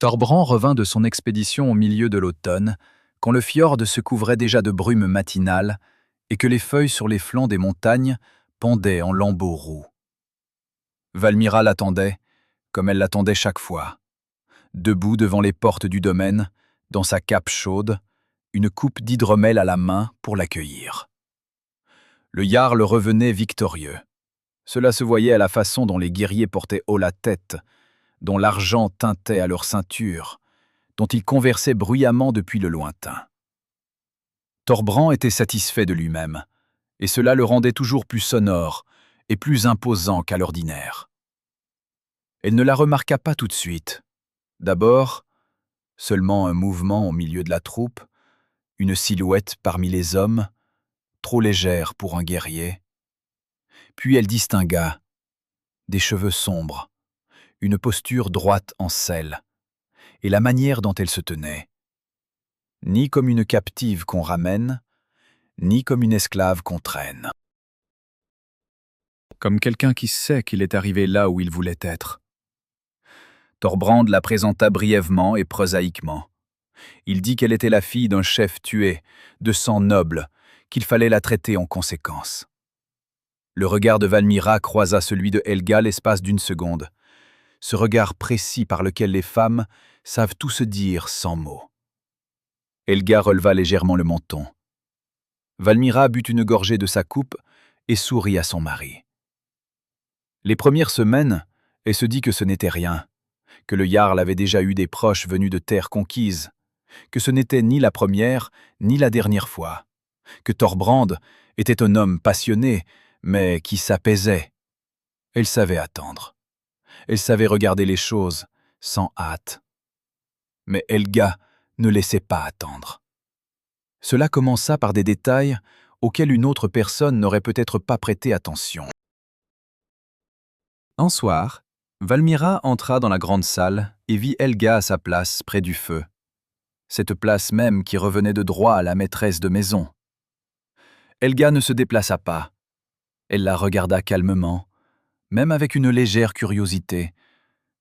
Thorbrand revint de son expédition au milieu de l'automne, quand le fjord se couvrait déjà de brume matinale et que les feuilles sur les flancs des montagnes pendaient en lambeaux roux. Valmira l'attendait, comme elle l'attendait chaque fois, debout devant les portes du domaine, dans sa cape chaude, une coupe d'hydromel à la main pour l'accueillir. Le jarl revenait victorieux. Cela se voyait à la façon dont les guerriers portaient haut la tête, dont l'argent tintait à leur ceinture, dont ils conversaient bruyamment depuis le lointain. Thorbrand était satisfait de lui-même, et cela le rendait toujours plus sonore et plus imposant qu'à l'ordinaire. Elle ne la remarqua pas tout de suite. D'abord, seulement un mouvement au milieu de la troupe, une silhouette parmi les hommes, trop légère pour un guerrier. Puis elle distingua des cheveux sombres, une posture droite en selle, et la manière dont elle se tenait. Ni comme une captive qu'on ramène, ni comme une esclave qu'on traîne. Comme quelqu'un qui sait qu'il est arrivé là où il voulait être. Thorbrand la présenta brièvement et prosaïquement. Il dit qu'elle était la fille d'un chef tué, de sang noble, qu'il fallait la traiter en conséquence. Le regard de Valmira croisa celui de Helga l'espace d'une seconde, ce regard précis par lequel les femmes savent tout se dire sans mots. Helga releva légèrement le menton. Valmira but une gorgée de sa coupe et sourit à son mari. Les premières semaines, elle se dit que ce n'était rien, que le jarl avait déjà eu des proches venus de terres conquises, que ce n'était ni la première ni la dernière fois, que Thorbrand était un homme passionné, mais qui s'apaisait. Elle savait attendre. Elle savait regarder les choses sans hâte. Mais Helga ne laissait pas attendre. Cela commença par des détails auxquels une autre personne n'aurait peut-être pas prêté attention. Un soir, Valmira entra dans la grande salle et vit Helga à sa place près du feu. Cette place même qui revenait de droit à la maîtresse de maison. Helga ne se déplaça pas. Elle la regarda calmement, même avec une légère curiosité,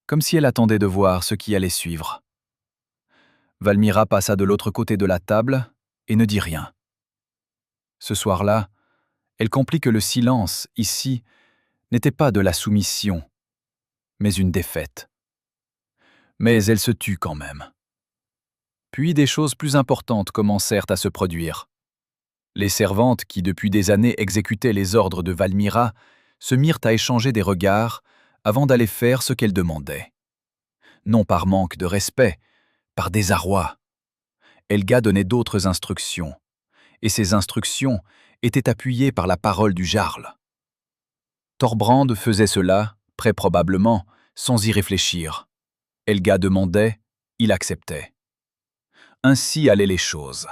comme si elle attendait de voir ce qui allait suivre. Valmira passa de l'autre côté de la table et ne dit rien. Ce soir-là, elle comprit que le silence, ici, n'était pas de la soumission, mais une défaite. Mais elle se tut quand même. Puis des choses plus importantes commencèrent à se produire. Les servantes qui depuis des années exécutaient les ordres de Valmira se mirent à échanger des regards avant d'aller faire ce qu'elle demandait. Non par manque de respect, par désarroi. Helga donnait d'autres instructions, et ces instructions étaient appuyées par la parole du jarl. Thorbrand faisait cela, très probablement, sans y réfléchir. Helga demandait, il acceptait. Ainsi allaient les choses.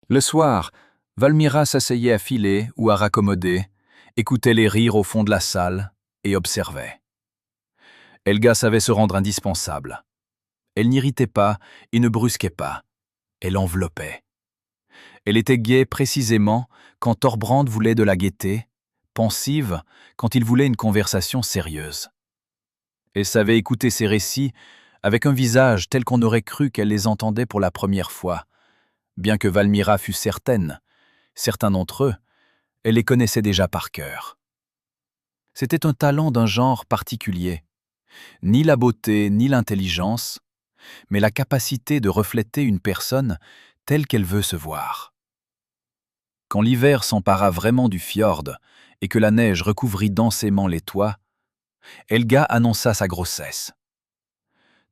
Le soir, Valmira s'asseyait à filer ou à raccommoder, écoutait les rires au fond de la salle et observait. Helga savait se rendre indispensable. Elle n'irritait pas et ne brusquait pas. Elle enveloppait. Elle était gaie précisément quand Thorbrand voulait de la gaieté, pensive quand il voulait une conversation sérieuse. Elle savait écouter ses récits avec un visage tel qu'on aurait cru qu'elle les entendait pour la première fois, bien que Valmira fût certaine, certains d'entre eux, elle les connaissait déjà par cœur. C'était un talent d'un genre particulier, ni la beauté ni l'intelligence, mais la capacité de refléter une personne telle qu'elle veut se voir. Quand l'hiver s'empara vraiment du fjord et que la neige recouvrit densément les toits, Helga annonça sa grossesse.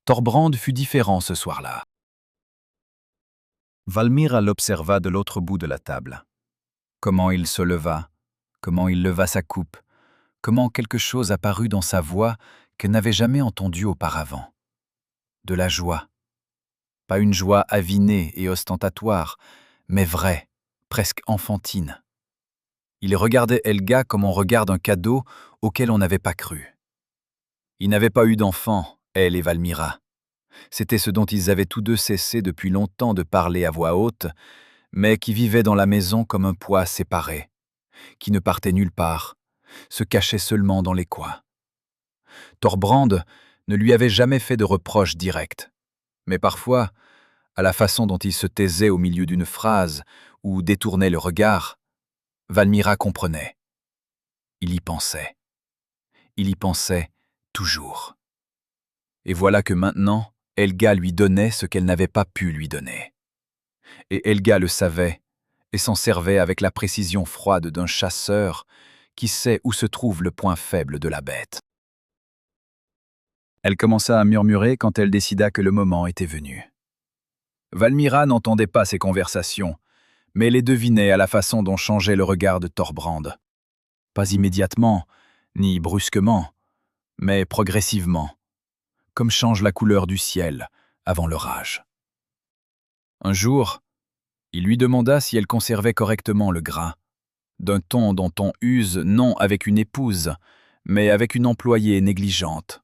Thorbrand fut différent ce soir-là. Valmira l'observa de l'autre bout de la table. Comment il se leva, comment il leva sa coupe, comment quelque chose apparut dans sa voix qu'elle n'avait jamais entendue auparavant. De la joie. Pas une joie avinée et ostentatoire, mais vraie, presque enfantine. Il regardait Helga comme on regarde un cadeau auquel on n'avait pas cru. Ils n'avaient pas eu d'enfants, elle et Valmira. C'était ce dont ils avaient tous deux cessé depuis longtemps de parler à voix haute, mais qui vivait dans la maison comme un poids séparé, qui ne partait nulle part, se cachait seulement dans les coins. Thorbrand ne lui avait jamais fait de reproches directs. Mais parfois, à la façon dont il se taisait au milieu d'une phrase ou détournait le regard, Valmira comprenait. Il y pensait. Il y pensait toujours. Et voilà que maintenant, Helga lui donnait ce qu'elle n'avait pas pu lui donner. Et Helga le savait et s'en servait avec la précision froide d'un chasseur qui sait où se trouve le point faible de la bête. Elle commença à murmurer quand elle décida que le moment était venu. Valmira n'entendait pas ces conversations, mais les devinait à la façon dont changeait le regard de Thorbrand. Pas immédiatement, ni brusquement, mais progressivement, comme change la couleur du ciel avant l'orage. Un jour, il lui demanda si elle conservait correctement le grain, d'un ton dont on use non avec une épouse, mais avec une employée négligente.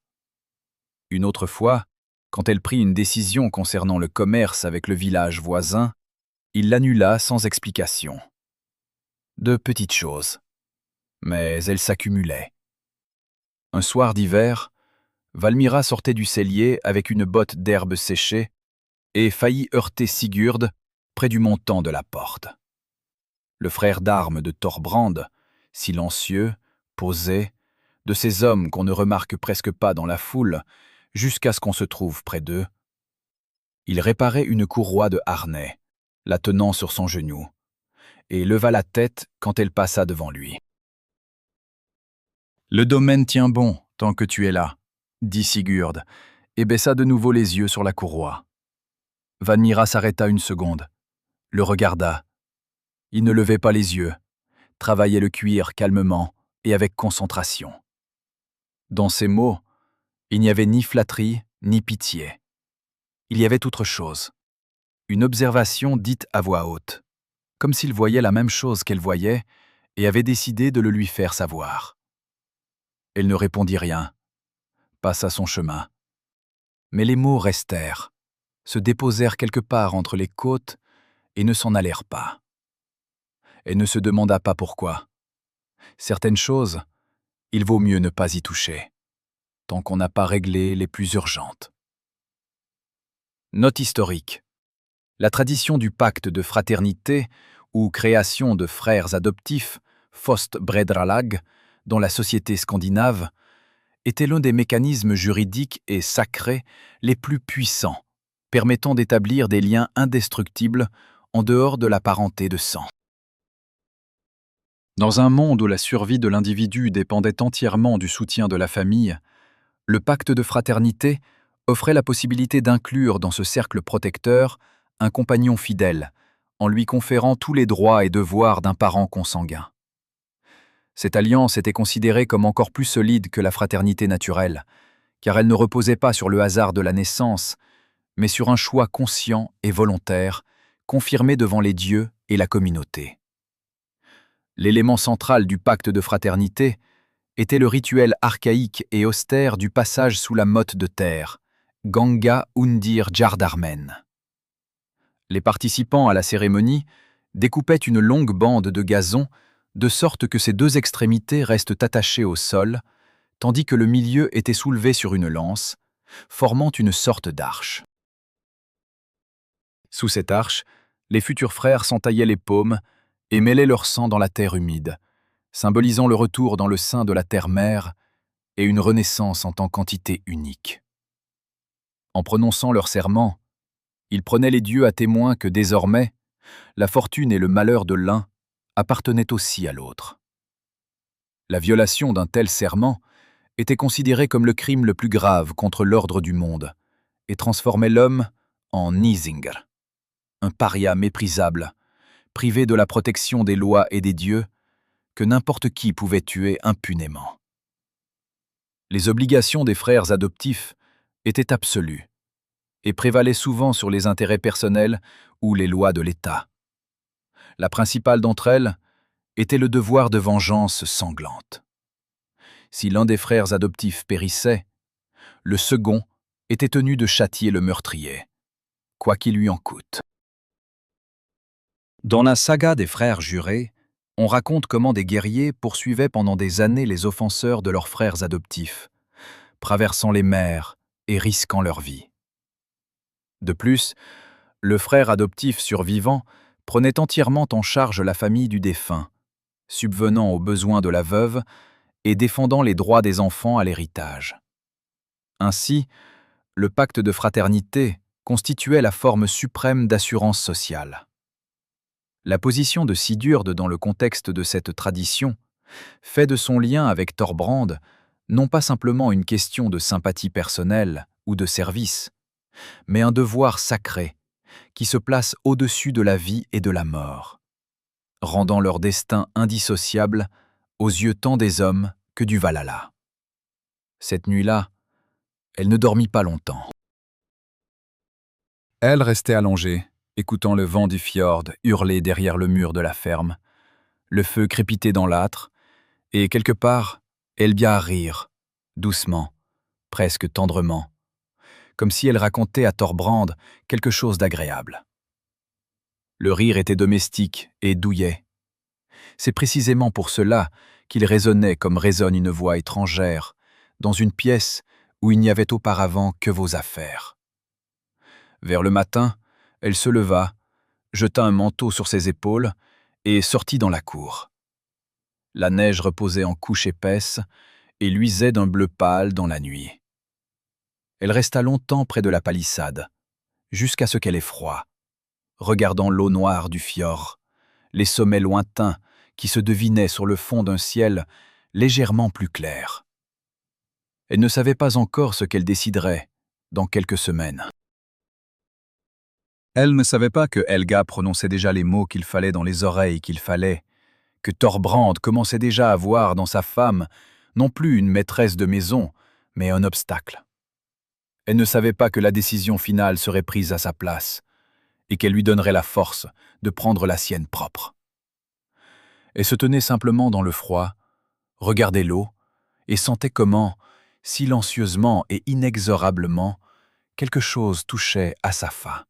Une autre fois, quand elle prit une décision concernant le commerce avec le village voisin, il l'annula sans explication. De petites choses, mais elles s'accumulaient. Un soir d'hiver, Valmira sortait du cellier avec une botte d'herbe séchée et faillit heurter Sigurd près du montant de la porte. Le frère d'armes de Thorbrand, silencieux, posé, de ces hommes qu'on ne remarque presque pas dans la foule, jusqu'à ce qu'on se trouve près d'eux. Il réparait une courroie de harnais, la tenant sur son genou, et leva la tête quand elle passa devant lui. « Le domaine tient bon tant que tu es là, » dit Sigurd, et baissa de nouveau les yeux sur la courroie. Valmira s'arrêta une seconde, le regarda. Il ne levait pas les yeux, travaillait le cuir calmement et avec concentration. Dans ces mots, il n'y avait ni flatterie ni pitié. Il y avait autre chose, une observation dite à voix haute, comme s'il voyait la même chose qu'elle voyait et avait décidé de le lui faire savoir. Elle ne répondit rien, passa son chemin. Mais les mots restèrent, se déposèrent quelque part entre les côtes et ne s'en allèrent pas. Elle ne se demanda pas pourquoi. Certaines choses, il vaut mieux ne pas y toucher, tant qu'on n'a pas réglé les plus urgentes. Note historique. La tradition du pacte de fraternité ou création de frères adoptifs, Fostbredralag, dans la société scandinave, était l'un des mécanismes juridiques et sacrés les plus puissants, permettant d'établir des liens indestructibles en dehors de la parenté de sang. Dans un monde où la survie de l'individu dépendait entièrement du soutien de la famille, le pacte de fraternité offrait la possibilité d'inclure dans ce cercle protecteur un compagnon fidèle, en lui conférant tous les droits et devoirs d'un parent consanguin. Cette alliance était considérée comme encore plus solide que la fraternité naturelle, car elle ne reposait pas sur le hasard de la naissance, mais sur un choix conscient et volontaire, confirmé devant les dieux et la communauté. L'élément central du pacte de fraternité était le rituel archaïque et austère du passage sous la motte de terre, Ganga Undir Jardarmen. Les participants à la cérémonie découpaient une longue bande de gazon de sorte que ces deux extrémités restent attachées au sol, tandis que le milieu était soulevé sur une lance, formant une sorte d'arche. Sous cette arche, les futurs frères s'entaillaient les paumes et mêlaient leur sang dans la terre humide, symbolisant le retour dans le sein de la terre-mère et une renaissance en tant qu'entité unique. En prononçant leur serment, ils prenaient les dieux à témoin que désormais, la fortune et le malheur de l'un appartenaient aussi à l'autre. La violation d'un tel serment était considérée comme le crime le plus grave contre l'ordre du monde et transformait l'homme en Nýsingr, un paria méprisable, privé de la protection des lois et des dieux, que n'importe qui pouvait tuer impunément. Les obligations des frères adoptifs étaient absolues et prévalaient souvent sur les intérêts personnels ou les lois de l'État. La principale d'entre elles était le devoir de vengeance sanglante. Si l'un des frères adoptifs périssait, le second était tenu de châtier le meurtrier, quoi qu'il lui en coûte. Dans la saga des frères jurés, on raconte comment des guerriers poursuivaient pendant des années les offenseurs de leurs frères adoptifs, traversant les mers et risquant leur vie. De plus, le frère adoptif survivant prenait entièrement en charge la famille du défunt, subvenant aux besoins de la veuve et défendant les droits des enfants à l'héritage. Ainsi, le pacte de fraternité constituait la forme suprême d'assurance sociale. La position de Sigurd dans le contexte de cette tradition fait de son lien avec Thorbrand non pas simplement une question de sympathie personnelle ou de service, mais un devoir sacré qui se place au-dessus de la vie et de la mort, rendant leur destin indissociable aux yeux tant des hommes que du Valhalla. Cette nuit-là, elle ne dormit pas longtemps. Elle restait allongée, écoutant le vent du fjord hurler derrière le mur de la ferme, le feu crépitait dans l'âtre, et quelque part, Elbia rire, doucement, presque tendrement, comme si elle racontait à Thorbrand quelque chose d'agréable. Le rire était domestique et douillet. C'est précisément pour cela qu'il résonnait comme résonne une voix étrangère, dans une pièce où il n'y avait auparavant que vos affaires. Vers le matin, elle se leva, jeta un manteau sur ses épaules et sortit dans la cour. La neige reposait en couches épaisses et luisait d'un bleu pâle dans la nuit. Elle resta longtemps près de la palissade, jusqu'à ce qu'elle ait froid, regardant l'eau noire du fjord, les sommets lointains qui se devinaient sur le fond d'un ciel légèrement plus clair. Elle ne savait pas encore ce qu'elle déciderait dans quelques semaines. Elle ne savait pas que Helga prononçait déjà les mots qu'il fallait dans les oreilles qu'il fallait, que Thorbrand commençait déjà à voir dans sa femme non plus une maîtresse de maison, mais un obstacle. Elle ne savait pas que la décision finale serait prise à sa place, et qu'elle lui donnerait la force de prendre la sienne propre. Elle se tenait simplement dans le froid, regardait l'eau, et sentait comment, silencieusement et inexorablement, quelque chose touchait à sa faim.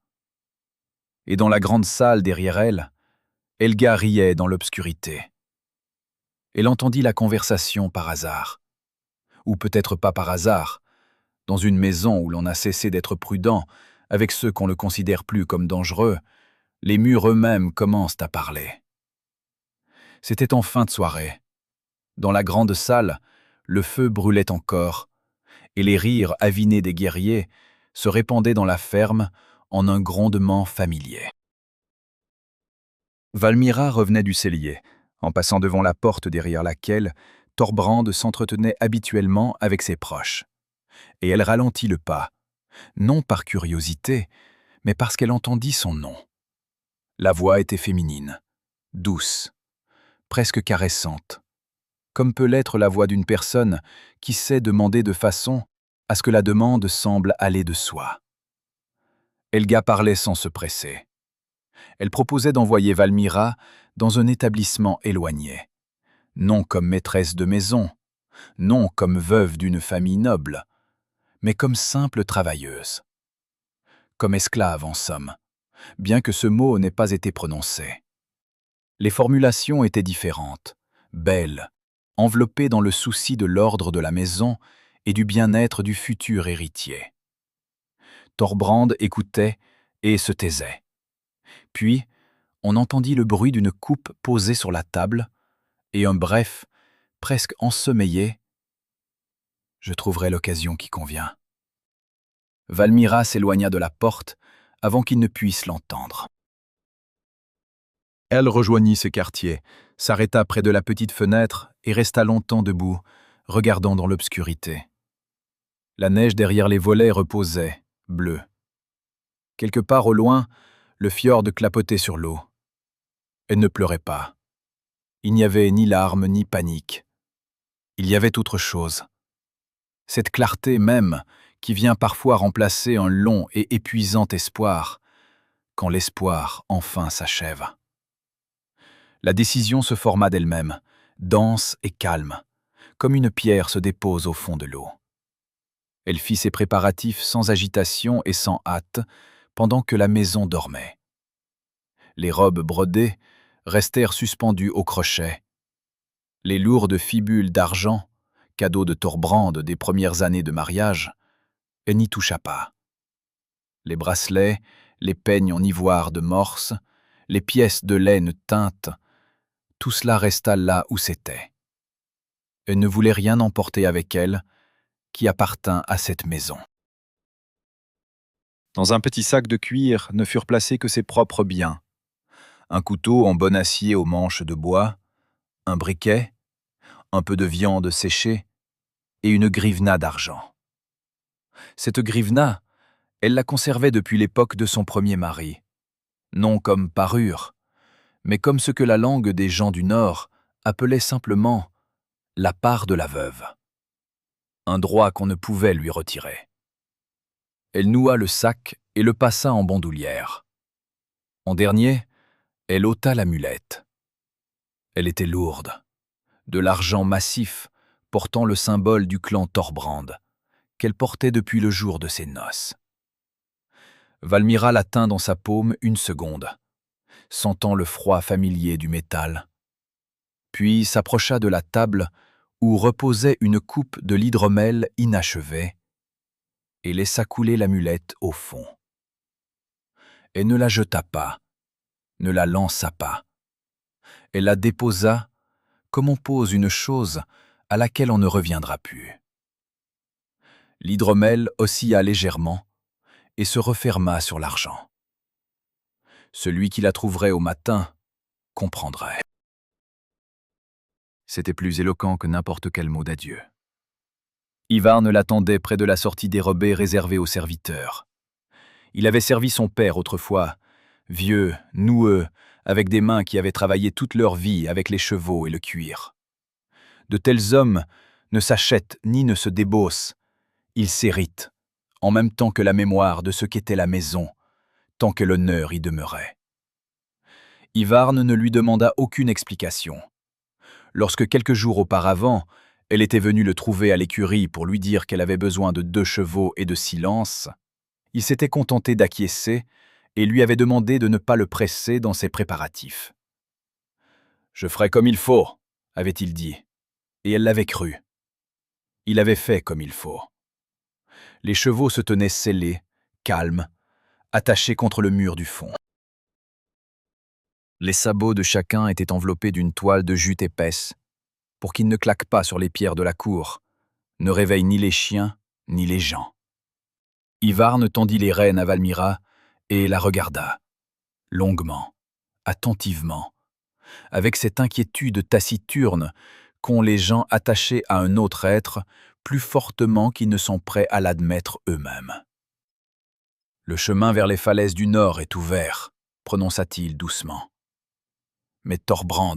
Et dans la grande salle derrière elle, Helga riait dans l'obscurité. Elle entendit la conversation par hasard. Ou peut-être pas par hasard, dans une maison où l'on a cessé d'être prudent avec ceux qu'on ne considère plus comme dangereux, les murs eux-mêmes commencent à parler. C'était en fin de soirée. Dans la grande salle, le feu brûlait encore, et les rires avinés des guerriers se répandaient dans la ferme en un grondement familier. Valmira revenait du cellier, en passant devant la porte derrière laquelle Thorbrand s'entretenait habituellement avec ses proches. Et elle ralentit le pas, non par curiosité, mais parce qu'elle entendit son nom. La voix était féminine, douce, presque caressante, comme peut l'être la voix d'une personne qui sait demander de façon à ce que la demande semble aller de soi. Helga parlait sans se presser. Elle proposait d'envoyer Valmira dans un établissement éloigné, non comme maîtresse de maison, non comme veuve d'une famille noble, mais comme simple travailleuse. Comme esclave, en somme, bien que ce mot n'ait pas été prononcé. Les formulations étaient différentes, belles, enveloppées dans le souci de l'ordre de la maison et du bien-être du futur héritier. Thorbrand écoutait et se taisait. Puis, on entendit le bruit d'une coupe posée sur la table et un bref, presque ensommeillé « Je trouverai l'occasion qui convient ». Valmira s'éloigna de la porte avant qu'il ne puisse l'entendre. Elle rejoignit ce quartier, s'arrêta près de la petite fenêtre et resta longtemps debout, regardant dans l'obscurité. La neige derrière les volets reposait, bleue. Quelque part au loin, le fjord clapotait sur l'eau. Elle ne pleurait pas. Il n'y avait ni larmes ni panique. Il y avait autre chose. Cette clarté même qui vient parfois remplacer un long et épuisant espoir, quand l'espoir enfin s'achève. La décision se forma d'elle-même, dense et calme, comme une pierre se dépose au fond de l'eau. Elle fit ses préparatifs sans agitation et sans hâte, pendant que la maison dormait. Les robes brodées restèrent suspendues au crochet. Les lourdes fibules d'argent, cadeau de Thorbrand des premières années de mariage, elle n'y toucha pas. Les bracelets, les peignes en ivoire de morse, les pièces de laine teinte, tout cela resta là où c'était. Elle ne voulait rien emporter avec elle qui appartint à cette maison. Dans un petit sac de cuir ne furent placés que ses propres biens. Un couteau en bon acier aux manches de bois, un briquet, un peu de viande séchée et une grivna d'argent. Cette grivna, elle la conservait depuis l'époque de son premier mari, non comme parure, mais comme ce que la langue des gens du Nord appelait simplement la part de la veuve. Un droit qu'on ne pouvait lui retirer. Elle noua le sac et le passa en bandoulière. En dernier, elle ôta l'amulette. Elle était lourde, de l'argent massif portant le symbole du clan Thorbrand, qu'elle portait depuis le jour de ses noces. Valmira la tint dans sa paume une seconde, sentant le froid familier du métal, puis s'approcha de la table où reposait une coupe de l'hydromel inachevée et laissa couler l'amulette au fond. Elle ne la jeta pas, ne la lança pas. Elle la déposa comme on pose une chose à laquelle on ne reviendra plus. L'hydromel oscilla légèrement et se referma sur l'argent. Celui qui la trouverait au matin comprendrait. C'était plus éloquent que n'importe quel mot d'adieu. Ivarn l'attendait près de la sortie dérobée réservée aux serviteurs. Il avait servi son père autrefois, vieux, noueux, avec des mains qui avaient travaillé toute leur vie avec les chevaux et le cuir. De tels hommes ne s'achètent ni ne se débossent, ils s'héritent, en même temps que la mémoire de ce qu'était la maison, tant que l'honneur y demeurait. Ivarn ne lui demanda aucune explication. Lorsque quelques jours auparavant, elle était venue le trouver à l'écurie pour lui dire qu'elle avait besoin de 2 chevaux et de silence, il s'était contenté d'acquiescer et lui avait demandé de ne pas le presser dans ses préparatifs. « Je ferai comme il faut », avait-il dit, et elle l'avait cru. Il avait fait comme il faut. Les chevaux se tenaient scellés, calmes, attachés contre le mur du fond. Les sabots de chacun étaient enveloppés d'une toile de jute épaisse, pour qu'ils ne claquent pas sur les pierres de la cour, ne réveillent ni les chiens, ni les gens. Ivarn tendit les rênes à Valmira et la regarda, longuement, attentivement, avec cette inquiétude taciturne qu'ont les gens attachés à un autre être plus fortement qu'ils ne sont prêts à l'admettre eux-mêmes. « Le chemin vers les falaises du Nord est ouvert, » prononça-t-il doucement. « Mais Thorbrand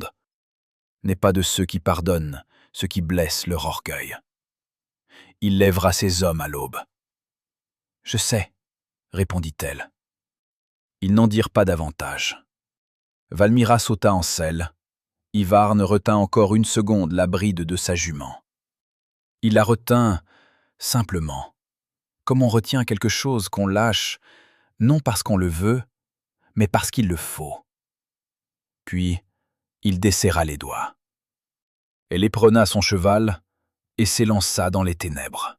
n'est pas de ceux qui pardonnent ceux qui blessent leur orgueil. Il lèvera ses hommes à l'aube. »« Je sais, » répondit-elle. Ils n'en dirent pas davantage. Valmira sauta en selle. Ivarn retint encore une seconde la bride de sa jument. Il la retint simplement, comme on retient quelque chose qu'on lâche, non parce qu'on le veut, mais parce qu'il le faut. Puis, il desserra les doigts. Elle éperonna son cheval et s'élança dans les ténèbres.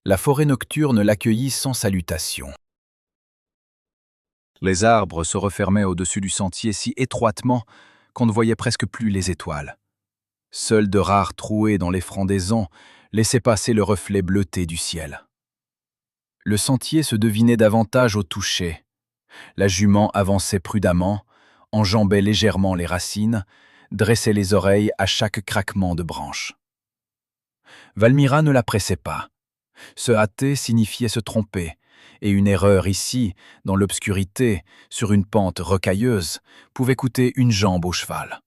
La forêt nocturne l'accueillit sans salutation. Les arbres se refermaient au-dessus du sentier si étroitement qu'on ne voyait presque plus les étoiles. Seuls de rares trouées dans les frondaisons laissaient passer le reflet bleuté du ciel. Le sentier se devinait davantage au toucher. La jument avançait prudemment, enjambait légèrement les racines, dressait les oreilles à chaque craquement de branche. Valmira ne la pressait pas. Se hâter signifiait se tromper, et une erreur ici, dans l'obscurité, sur une pente rocailleuse, pouvait coûter une jambe au cheval.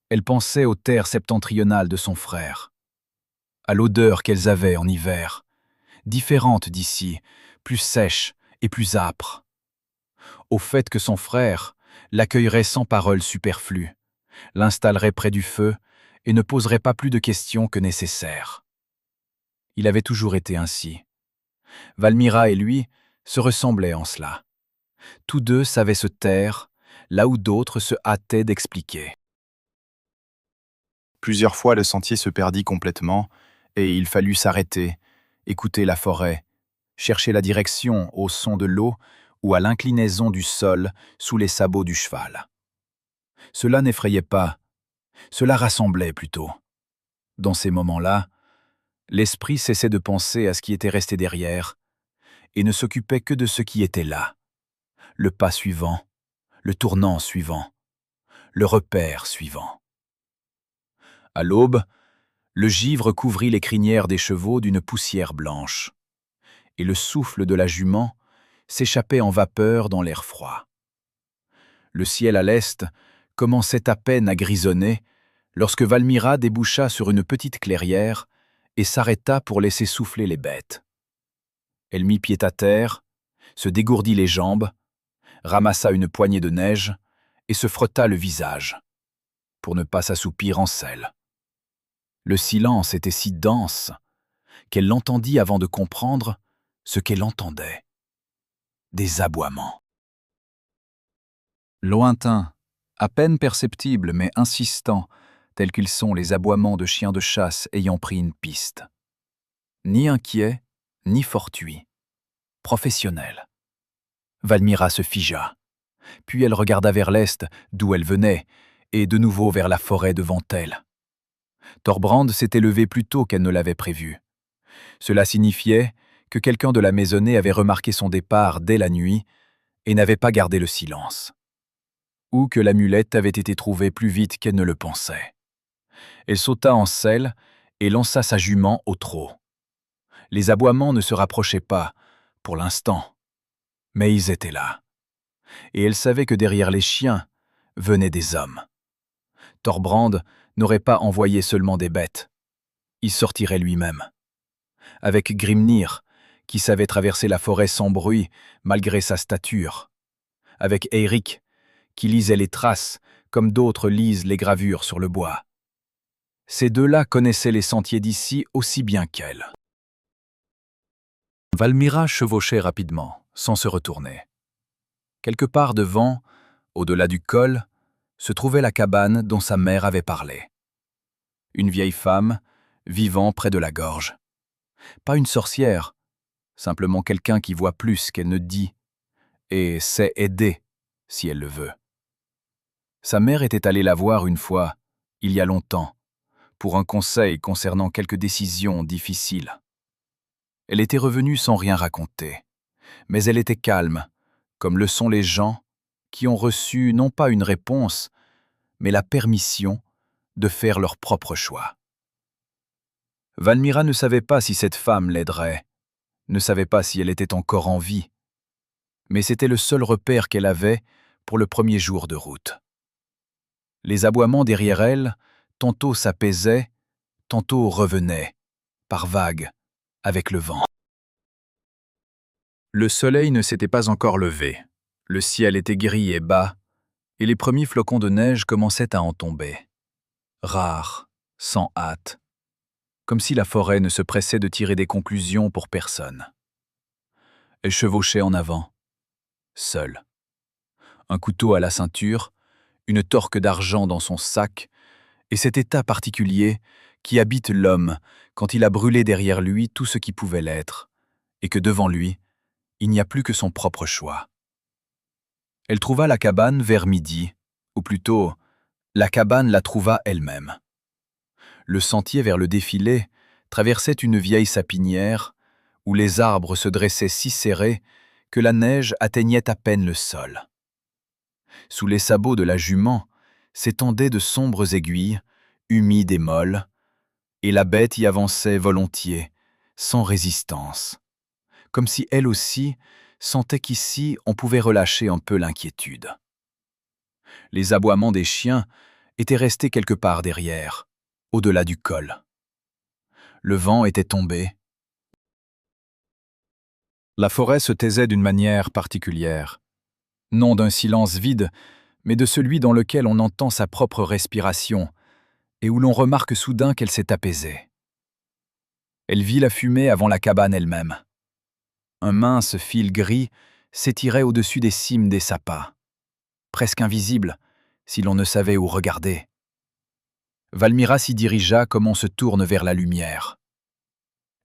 Elle pensait aux terres septentrionales de son frère, à l'odeur qu'elles avaient en hiver, différente d'ici, plus sèche et plus âpre. Au fait que son frère l'accueillerait sans parole superflue, l'installerait près du feu et ne poserait pas plus de questions que nécessaire. Il avait toujours été ainsi. Valmira et lui se ressemblaient en cela. Tous deux savaient se taire, là où d'autres se hâtaient d'expliquer. Plusieurs fois, le sentier se perdit complètement, et il fallut s'arrêter, écouter la forêt, chercher la direction au son de l'eau ou à l'inclinaison du sol sous les sabots du cheval. Cela n'effrayait pas, cela rassemblait plutôt. Dans ces moments-là, l'esprit cessait de penser à ce qui était resté derrière et ne s'occupait que de ce qui était là, le pas suivant, le tournant suivant, le repère suivant. À l'aube, le givre couvrit les crinières des chevaux d'une poussière blanche, et le souffle de la jument s'échappait en vapeur dans l'air froid. Le ciel à l'est commençait à peine à grisonner lorsque Valmira déboucha sur une petite clairière et s'arrêta pour laisser souffler les bêtes. Elle mit pied à terre, se dégourdit les jambes, ramassa une poignée de neige et se frotta le visage, pour ne pas s'assoupir en selle. Le silence était si dense qu'elle l'entendit avant de comprendre ce qu'elle entendait. Des aboiements. Lointains, à peine perceptibles mais insistants, tels qu'ils sont les aboiements de chiens de chasse ayant pris une piste. Ni inquiets, ni fortuits. Professionnels. Valmira se figea. Puis elle regarda vers l'est, d'où elle venait, et de nouveau vers la forêt devant elle. Thorbrand s'était levé plus tôt qu'elle ne l'avait prévu. Cela signifiait que quelqu'un de la maisonnée avait remarqué son départ dès la nuit et n'avait pas gardé le silence. Ou que l'amulette avait été trouvée plus vite qu'elle ne le pensait. Elle sauta en selle et lança sa jument au trot. Les aboiements ne se rapprochaient pas, pour l'instant, mais ils étaient là. Et elle savait que derrière les chiens venaient des hommes. Thorbrand n'aurait pas envoyé seulement des bêtes. Il sortirait lui-même. Avec Grimnir, qui savait traverser la forêt sans bruit malgré sa stature. Avec Eirik, qui lisait les traces comme d'autres lisent les gravures sur le bois. Ces deux-là connaissaient les sentiers d'ici aussi bien qu'elle. Valmira chevauchait rapidement, sans se retourner. Quelque part devant, au-delà du col, se trouvait la cabane dont sa mère avait parlé. Une vieille femme, vivant près de la gorge. Pas une sorcière, simplement quelqu'un qui voit plus qu'elle ne dit, et sait aider, si elle le veut. Sa mère était allée la voir une fois, il y a longtemps, pour un conseil concernant quelques décisions difficiles. Elle était revenue sans rien raconter, mais elle était calme, comme le sont les gens qui ont reçu non pas une réponse, mais la permission de faire leur propre choix. Valmira ne savait pas si cette femme l'aiderait, ne savait pas si elle était encore en vie, mais c'était le seul repère qu'elle avait pour le premier jour de route. Les aboiements derrière elle, tantôt s'apaisaient, tantôt revenaient, par vagues, avec le vent. Le soleil ne s'était pas encore levé, le ciel était gris et bas, et les premiers flocons de neige commençaient à en tomber. Rares, sans hâte, comme si la forêt ne se pressait de tirer des conclusions pour personne. Elle chevauchait en avant, seule. Un couteau à la ceinture, une torque d'argent dans son sac, et cet état particulier qui habite l'homme quand il a brûlé derrière lui tout ce qui pouvait l'être, et que devant lui, il n'y a plus que son propre choix. Elle trouva la cabane vers midi, ou plutôt, la cabane la trouva elle-même. Le sentier vers le défilé traversait une vieille sapinière où les arbres se dressaient si serrés que la neige atteignait à peine le sol. Sous les sabots de la jument s'étendaient de sombres aiguilles, humides et molles, et la bête y avançait volontiers, sans résistance, comme si elle aussi sentait qu'ici on pouvait relâcher un peu l'inquiétude. Les aboiements des chiens étaient restés quelque part derrière, au-delà du col. Le vent était tombé. La forêt se taisait d'une manière particulière, non d'un silence vide, mais de celui dans lequel on entend sa propre respiration et où l'on remarque soudain qu'elle s'est apaisée. Elle vit la fumée avant la cabane elle-même. Un mince fil gris s'étirait au-dessus des cimes des sapins, presque invisible si l'on ne savait où regarder. Valmira s'y dirigea comme on se tourne vers la lumière.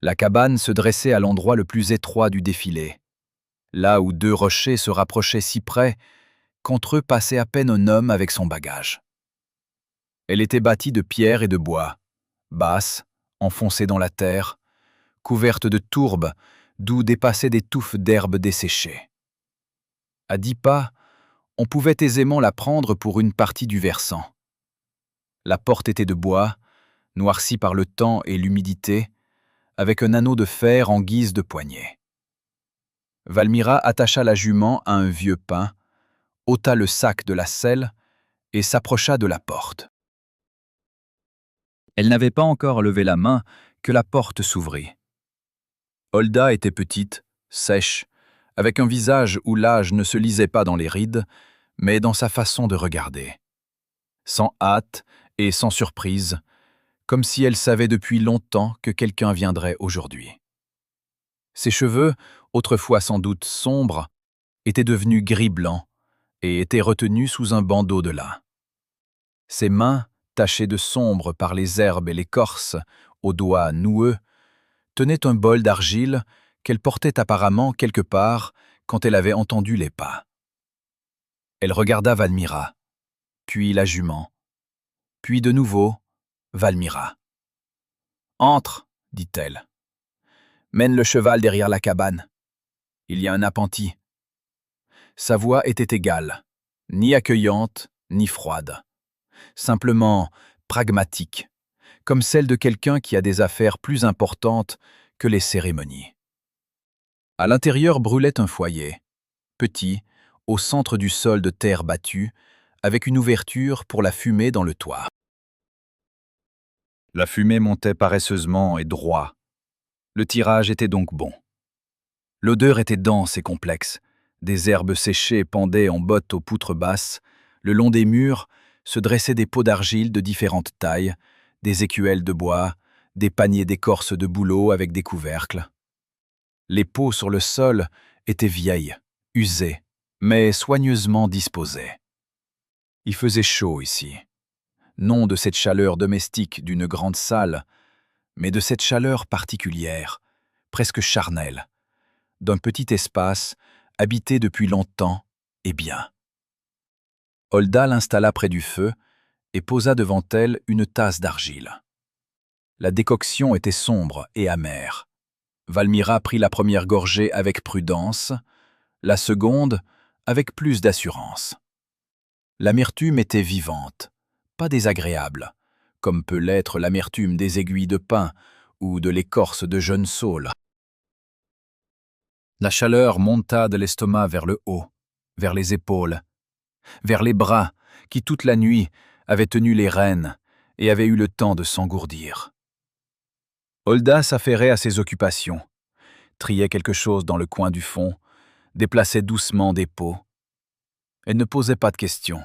La cabane se dressait à l'endroit le plus étroit du défilé, là où deux rochers se rapprochaient si près qu'entre eux passait à peine un homme avec son bagage. Elle était bâtie de pierre et de bois, basse, enfoncée dans la terre, couverte de tourbes d'où dépassaient des touffes d'herbes desséchées. À 10 pas, on pouvait aisément la prendre pour une partie du versant. La porte était de bois, noircie par le temps et l'humidité, avec un anneau de fer en guise de poignée. Valmira attacha la jument à un vieux pin, ôta le sac de la selle et s'approcha de la porte. Elle n'avait pas encore levé la main que la porte s'ouvrit. Holda était petite, sèche, avec un visage où l'âge ne se lisait pas dans les rides, mais dans sa façon de regarder. Sans hâte et sans surprise, comme si elle savait depuis longtemps que quelqu'un viendrait aujourd'hui. Ses cheveux, autrefois sans doute sombres, étaient devenus gris-blanc et étaient retenus sous un bandeau de lin. Ses mains, tachées de sombre par les herbes et l'écorce, aux doigts noueux, tenaient un bol d'argile qu'elle portait apparemment quelque part quand elle avait entendu les pas. Elle regarda Valmira, puis la jument, puis de nouveau Valmira. « Entre, dit-elle. Mène le cheval derrière la cabane. Il y a un appentis. » Sa voix était égale, ni accueillante, ni froide. Simplement pragmatique, comme celle de quelqu'un qui a des affaires plus importantes que les cérémonies. À l'intérieur brûlait un foyer, petit, au centre du sol de terre battue, avec une ouverture pour la fumée dans le toit. La fumée montait paresseusement et droit. Le tirage était donc bon. L'odeur était dense et complexe. Des herbes séchées pendaient en bottes aux poutres basses. Le long des murs se dressaient des pots d'argile de différentes tailles, des écuelles de bois, des paniers d'écorce de bouleau avec des couvercles. Les pots sur le sol étaient vieilles, usées, mais soigneusement disposées. Il faisait chaud ici. Non de cette chaleur domestique d'une grande salle, mais de cette chaleur particulière, presque charnelle, d'un petit espace habité depuis longtemps et bien. Holda l'installa près du feu et posa devant elle une tasse d'argile. La décoction était sombre et amère. Valmira prit la première gorgée avec prudence, la seconde avec plus d'assurance. L'amertume était vivante, pas désagréable, comme peut l'être l'amertume des aiguilles de pin ou de l'écorce de jeune saule. La chaleur monta de l'estomac vers le haut, vers les épaules, vers les bras qui toute la nuit avaient tenu les rênes et avaient eu le temps de s'engourdir. Holda s'affairait à ses occupations, triait quelque chose dans le coin du fond, déplaçait doucement des pots. Elle ne posait pas de questions.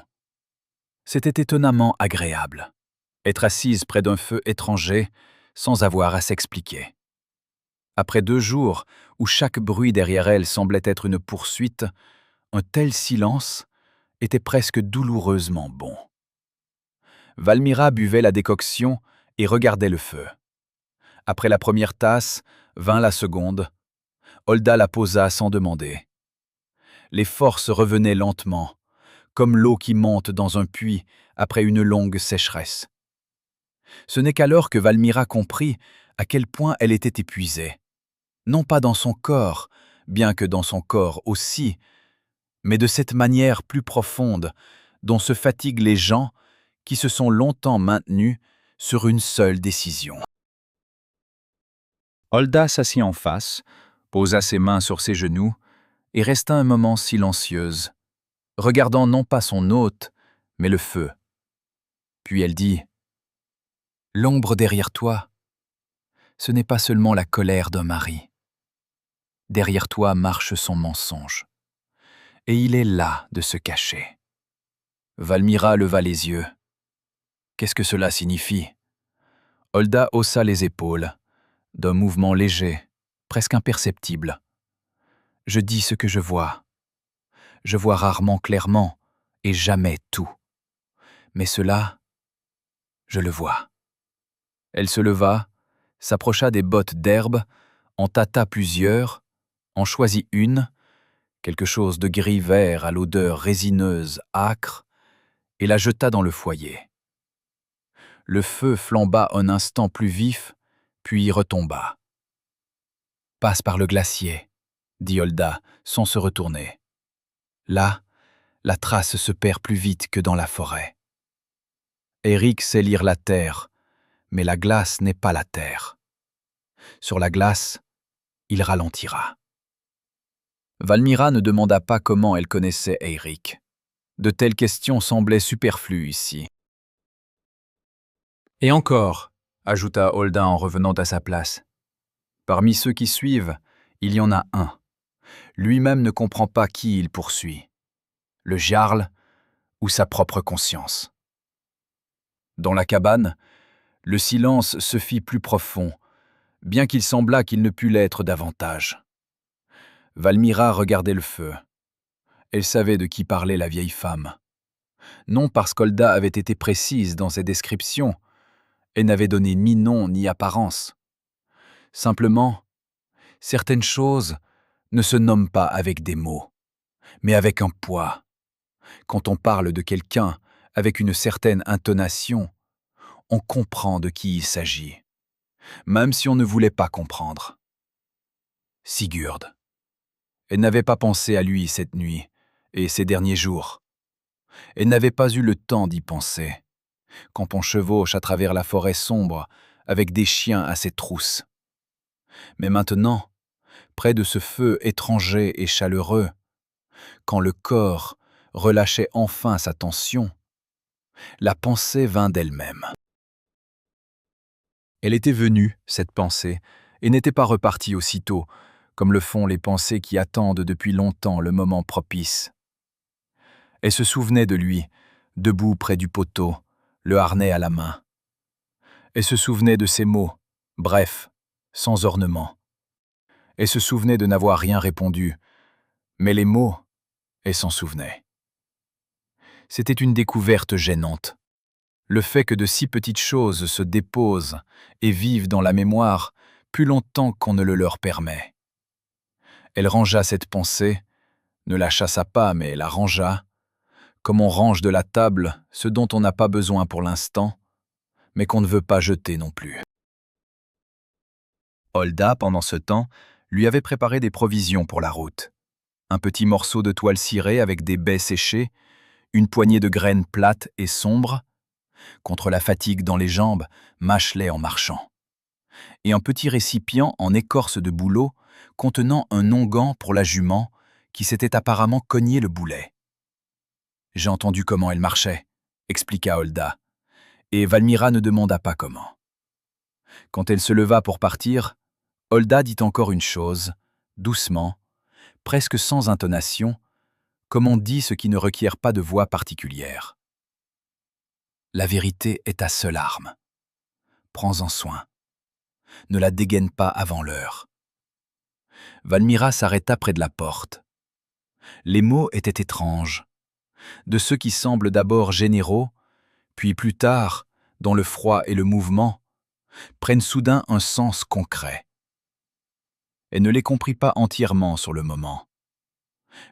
C'était étonnamment agréable, être assise près d'un feu étranger sans avoir à s'expliquer. Après 2 jours où chaque bruit derrière elle semblait être une poursuite, un tel silence était presque douloureusement bon. Valmira buvait la décoction et regardait le feu. Après la première tasse, vint la seconde. Holda la posa sans demander. Les forces revenaient lentement, comme l'eau qui monte dans un puits après une longue sécheresse. Ce n'est qu'alors que Valmira comprit à quel point elle était épuisée. Non pas dans son corps, bien que dans son corps aussi, mais de cette manière plus profonde dont se fatiguent les gens qui se sont longtemps maintenus sur une seule décision. Holda s'assit en face, posa ses mains sur ses genoux et resta un moment silencieuse, regardant non pas son hôte, mais le feu. Puis elle dit « L'ombre derrière toi, ce n'est pas seulement la colère d'un mari. Derrière toi marche son mensonge. Et il est là de se cacher. » Valmira leva les yeux. Qu'est-ce que cela signifie? Holda haussa les épaules, d'un mouvement léger, presque imperceptible. Je dis ce que je vois. Je vois rarement clairement et jamais tout. Mais cela, Je le vois. Elle se leva, s'approcha des bottes d'herbe, en tâta plusieurs, en choisit une, quelque chose de gris-vert à l'odeur résineuse âcre, et la jeta dans le foyer. Le feu flamba un instant plus vif, puis retomba. « Passe par le glacier », dit Holda, sans se retourner. Là, la trace se perd plus vite que dans la forêt. Eric sait lire la terre, mais la glace n'est pas la terre. Sur la glace, il ralentira. Valmira ne demanda pas comment elle connaissait Eric. De telles questions semblaient superflues ici. « Et encore », ajouta Holda en revenant à sa place. « Parmi ceux qui suivent, il y en a un. Lui-même ne comprend pas qui il poursuit. Le jarl ou sa propre conscience. » Dans la cabane, le silence se fit plus profond, bien qu'il semblât qu'il ne pût l'être davantage. Valmira regardait le feu. Elle savait de qui parlait la vieille femme. Non parce qu'Holda avait été précise dans ses descriptions, elle n'avait donné ni nom ni apparence. Simplement, certaines choses ne se nomment pas avec des mots, mais avec un poids. Quand on parle de quelqu'un avec une certaine intonation, on comprend de qui il s'agit, même si on ne voulait pas comprendre. Sigurd. Elle n'avait pas pensé à lui cette nuit et ces derniers jours. Elle n'avait pas eu le temps d'y penser, quand on chevauche à travers la forêt sombre avec des chiens à ses trousses. Mais maintenant, près de ce feu étranger et chaleureux, quand le corps relâchait enfin sa tension, la pensée vint d'elle-même. Elle était venue, cette pensée, et n'était pas repartie aussitôt, comme le font les pensées qui attendent depuis longtemps le moment propice. Elle se souvenait de lui, debout près du poteau, le harnais à la main. Elle se souvenait de ses mots, brefs, sans ornement. Elle se souvenait de n'avoir rien répondu, mais les mots, elle s'en souvenait. C'était une découverte gênante. Le fait que de si petites choses se déposent et vivent dans la mémoire plus longtemps qu'on ne le leur permet. Elle rangea cette pensée, ne la chassa pas mais la rangea, comme on range de la table ce dont on n'a pas besoin pour l'instant, mais qu'on ne veut pas jeter non plus. Holda, pendant ce temps, lui avait préparé des provisions pour la route. Un petit morceau de toile cirée avec des baies séchées, une poignée de graines plates et sombres, contre la fatigue dans les jambes, mâche-les en marchant. Et un petit récipient en écorce de bouleau contenant un onguent pour la jument qui s'était apparemment cogné le boulet. « J'ai entendu comment elle marchait », expliqua Holda, et Valmira ne demanda pas comment. Quand elle se leva pour partir, Holda dit encore une chose, doucement, presque sans intonation, comme on dit ce qui ne requiert pas de voix particulière. « La vérité est ta seule arme. Prends-en soin. Ne la dégaine pas avant l'heure. » Valmira s'arrêta près de la porte. Les mots étaient étranges, de ceux qui semblent d'abord généraux, puis plus tard, dans le froid et le mouvement, prennent soudain un sens concret. Elle ne les comprit pas entièrement sur le moment,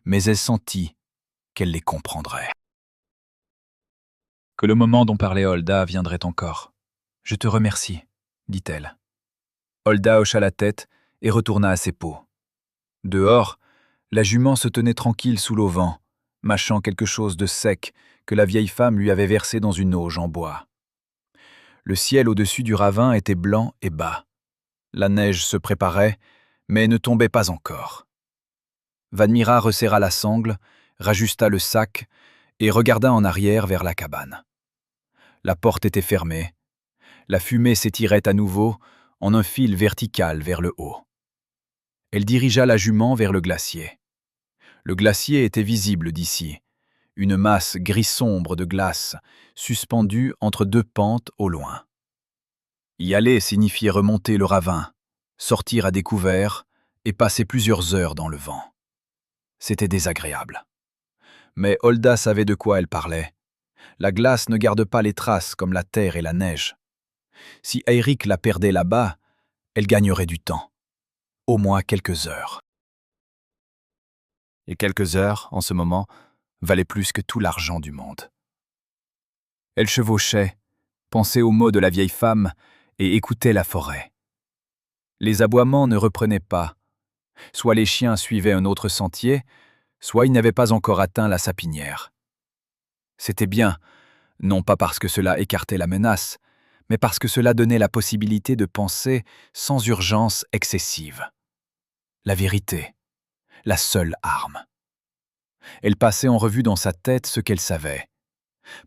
mais elle sentit qu'elle les comprendrait. Que le moment dont parlait Holda viendrait encore. « Je te remercie », dit-elle. Holda hocha la tête et retourna à ses pots. Dehors, la jument se tenait tranquille sous l'auvent, mâchant quelque chose de sec que la vieille femme lui avait versé dans une auge en bois. Le ciel au-dessus du ravin était blanc et bas. La neige se préparait, mais ne tombait pas encore. Valmira resserra la sangle, rajusta le sac et regarda en arrière vers la cabane. La porte était fermée. La fumée s'étirait à nouveau en un fil vertical vers le haut. Elle dirigea la jument vers le glacier. Le glacier était visible d'ici, une masse gris sombre de glace, suspendue entre deux pentes au loin. Y aller signifiait remonter le ravin, sortir à découvert et passer plusieurs heures dans le vent. C'était désagréable. Mais Holda savait de quoi elle parlait. La glace ne garde pas les traces comme la terre et la neige. Si Eirik la perdait là-bas, elle gagnerait du temps. Au moins quelques heures. Et quelques heures, en ce moment, valaient plus que tout l'argent du monde. Elle chevauchait, pensait aux mots de la vieille femme et écoutait la forêt. Les aboiements ne reprenaient pas. Soit les chiens suivaient un autre sentier, soit ils n'avaient pas encore atteint la sapinière. C'était bien, non pas parce que cela écartait la menace, mais parce que cela donnait la possibilité de penser sans urgence excessive. La vérité, la seule arme. Elle passait en revue dans sa tête ce qu'elle savait.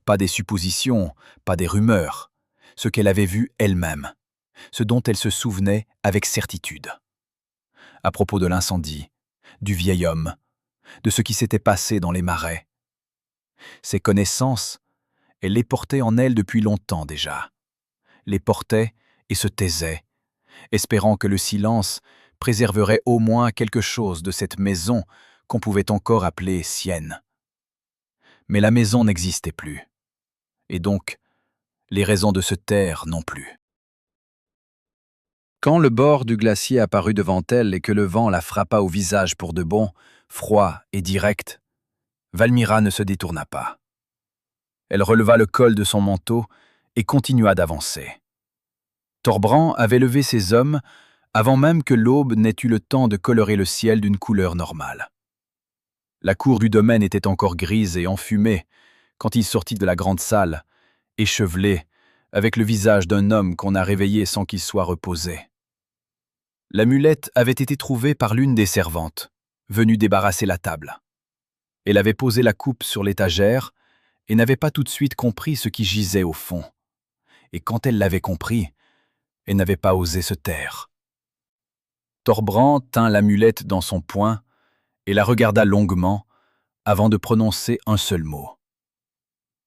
Pas des suppositions, pas des rumeurs, ce qu'elle avait vu elle-même, ce dont elle se souvenait avec certitude. À propos de l'incendie, du vieil homme, de ce qui s'était passé dans les marais. Ces connaissances, elle les portait en elle depuis longtemps déjà. Les portait et se taisait, espérant que le silence préserverait au moins quelque chose de cette maison qu'on pouvait encore appeler sienne. Mais la maison n'existait plus, et donc les raisons de se taire non plus. Quand le bord du glacier apparut devant elle et que le vent la frappa au visage pour de bon, froid et direct, Valmira ne se détourna pas. Elle releva le col de son manteau et continua d'avancer. Thorbrand avait levé ses hommes avant même que l'aube n'ait eu le temps de colorer le ciel d'une couleur normale. La cour du domaine était encore grise et enfumée quand il sortit de la grande salle, échevelé, avec le visage d'un homme qu'on a réveillé sans qu'il soit reposé. L'amulette avait été trouvée par l'une des servantes, venue débarrasser la table. Elle avait posé la coupe sur l'étagère et n'avait pas tout de suite compris ce qui gisait au fond. Et quand elle l'avait compris, elle n'avait pas osé se taire. Thorbrand tint l'amulette dans son poing et la regarda longuement avant de prononcer un seul mot.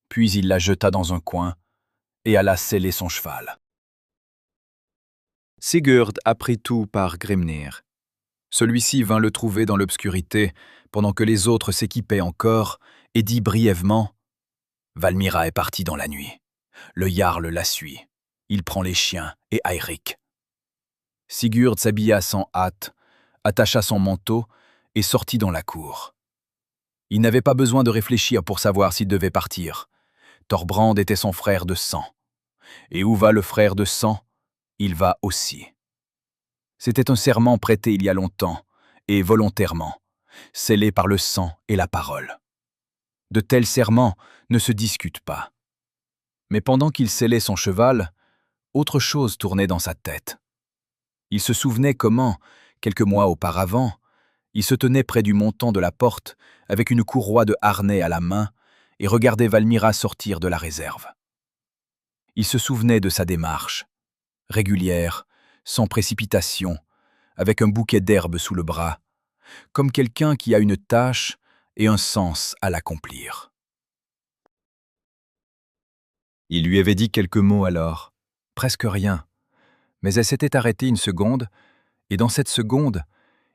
Puis il la jeta dans un coin et alla seller son cheval. Sigurd apprit tout par Grimnir. Celui-ci vint le trouver dans l'obscurité pendant que les autres s'équipaient encore et dit brièvement « Valmira est partie dans la nuit. Le jarl la suit. Il prend les chiens et Eirik. » Sigurd s'habilla sans hâte, attacha son manteau et sortit dans la cour. Il n'avait pas besoin de réfléchir pour savoir s'il devait partir. Thorbrand était son frère de sang. Et où va le frère de sang, il va aussi. C'était un serment prêté il y a longtemps, et volontairement, scellé par le sang et la parole. De tels serments ne se discutent pas. Mais pendant qu'il scellait son cheval, autre chose tournait dans sa tête. Il se souvenait comment, quelques mois auparavant, il se tenait près du montant de la porte avec une courroie de harnais à la main et regardait Valmira sortir de la réserve. Il se souvenait de sa démarche, régulière, sans précipitation, avec un bouquet d'herbes sous le bras, comme quelqu'un qui a une tâche et un sens à l'accomplir. Il lui avait dit quelques mots alors, presque rien, mais elle s'était arrêtée une seconde, et dans cette seconde,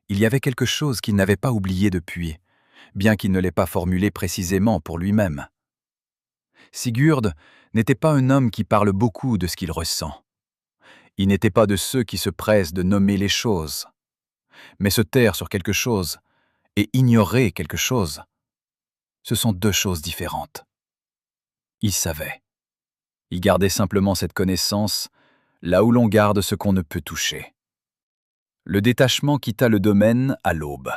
il y avait quelque chose qu'il n'avait pas oublié depuis, bien qu'il ne l'ait pas formulé précisément pour lui-même. Sigurd n'était pas un homme qui parle beaucoup de ce qu'il ressent. Il n'était pas de ceux qui se pressent de nommer les choses. Mais se taire sur quelque chose et ignorer quelque chose, ce sont deux choses différentes. Il savait. Il gardait simplement cette connaissance là où l'on garde ce qu'on ne peut toucher. Le détachement quitta le domaine à l'aube.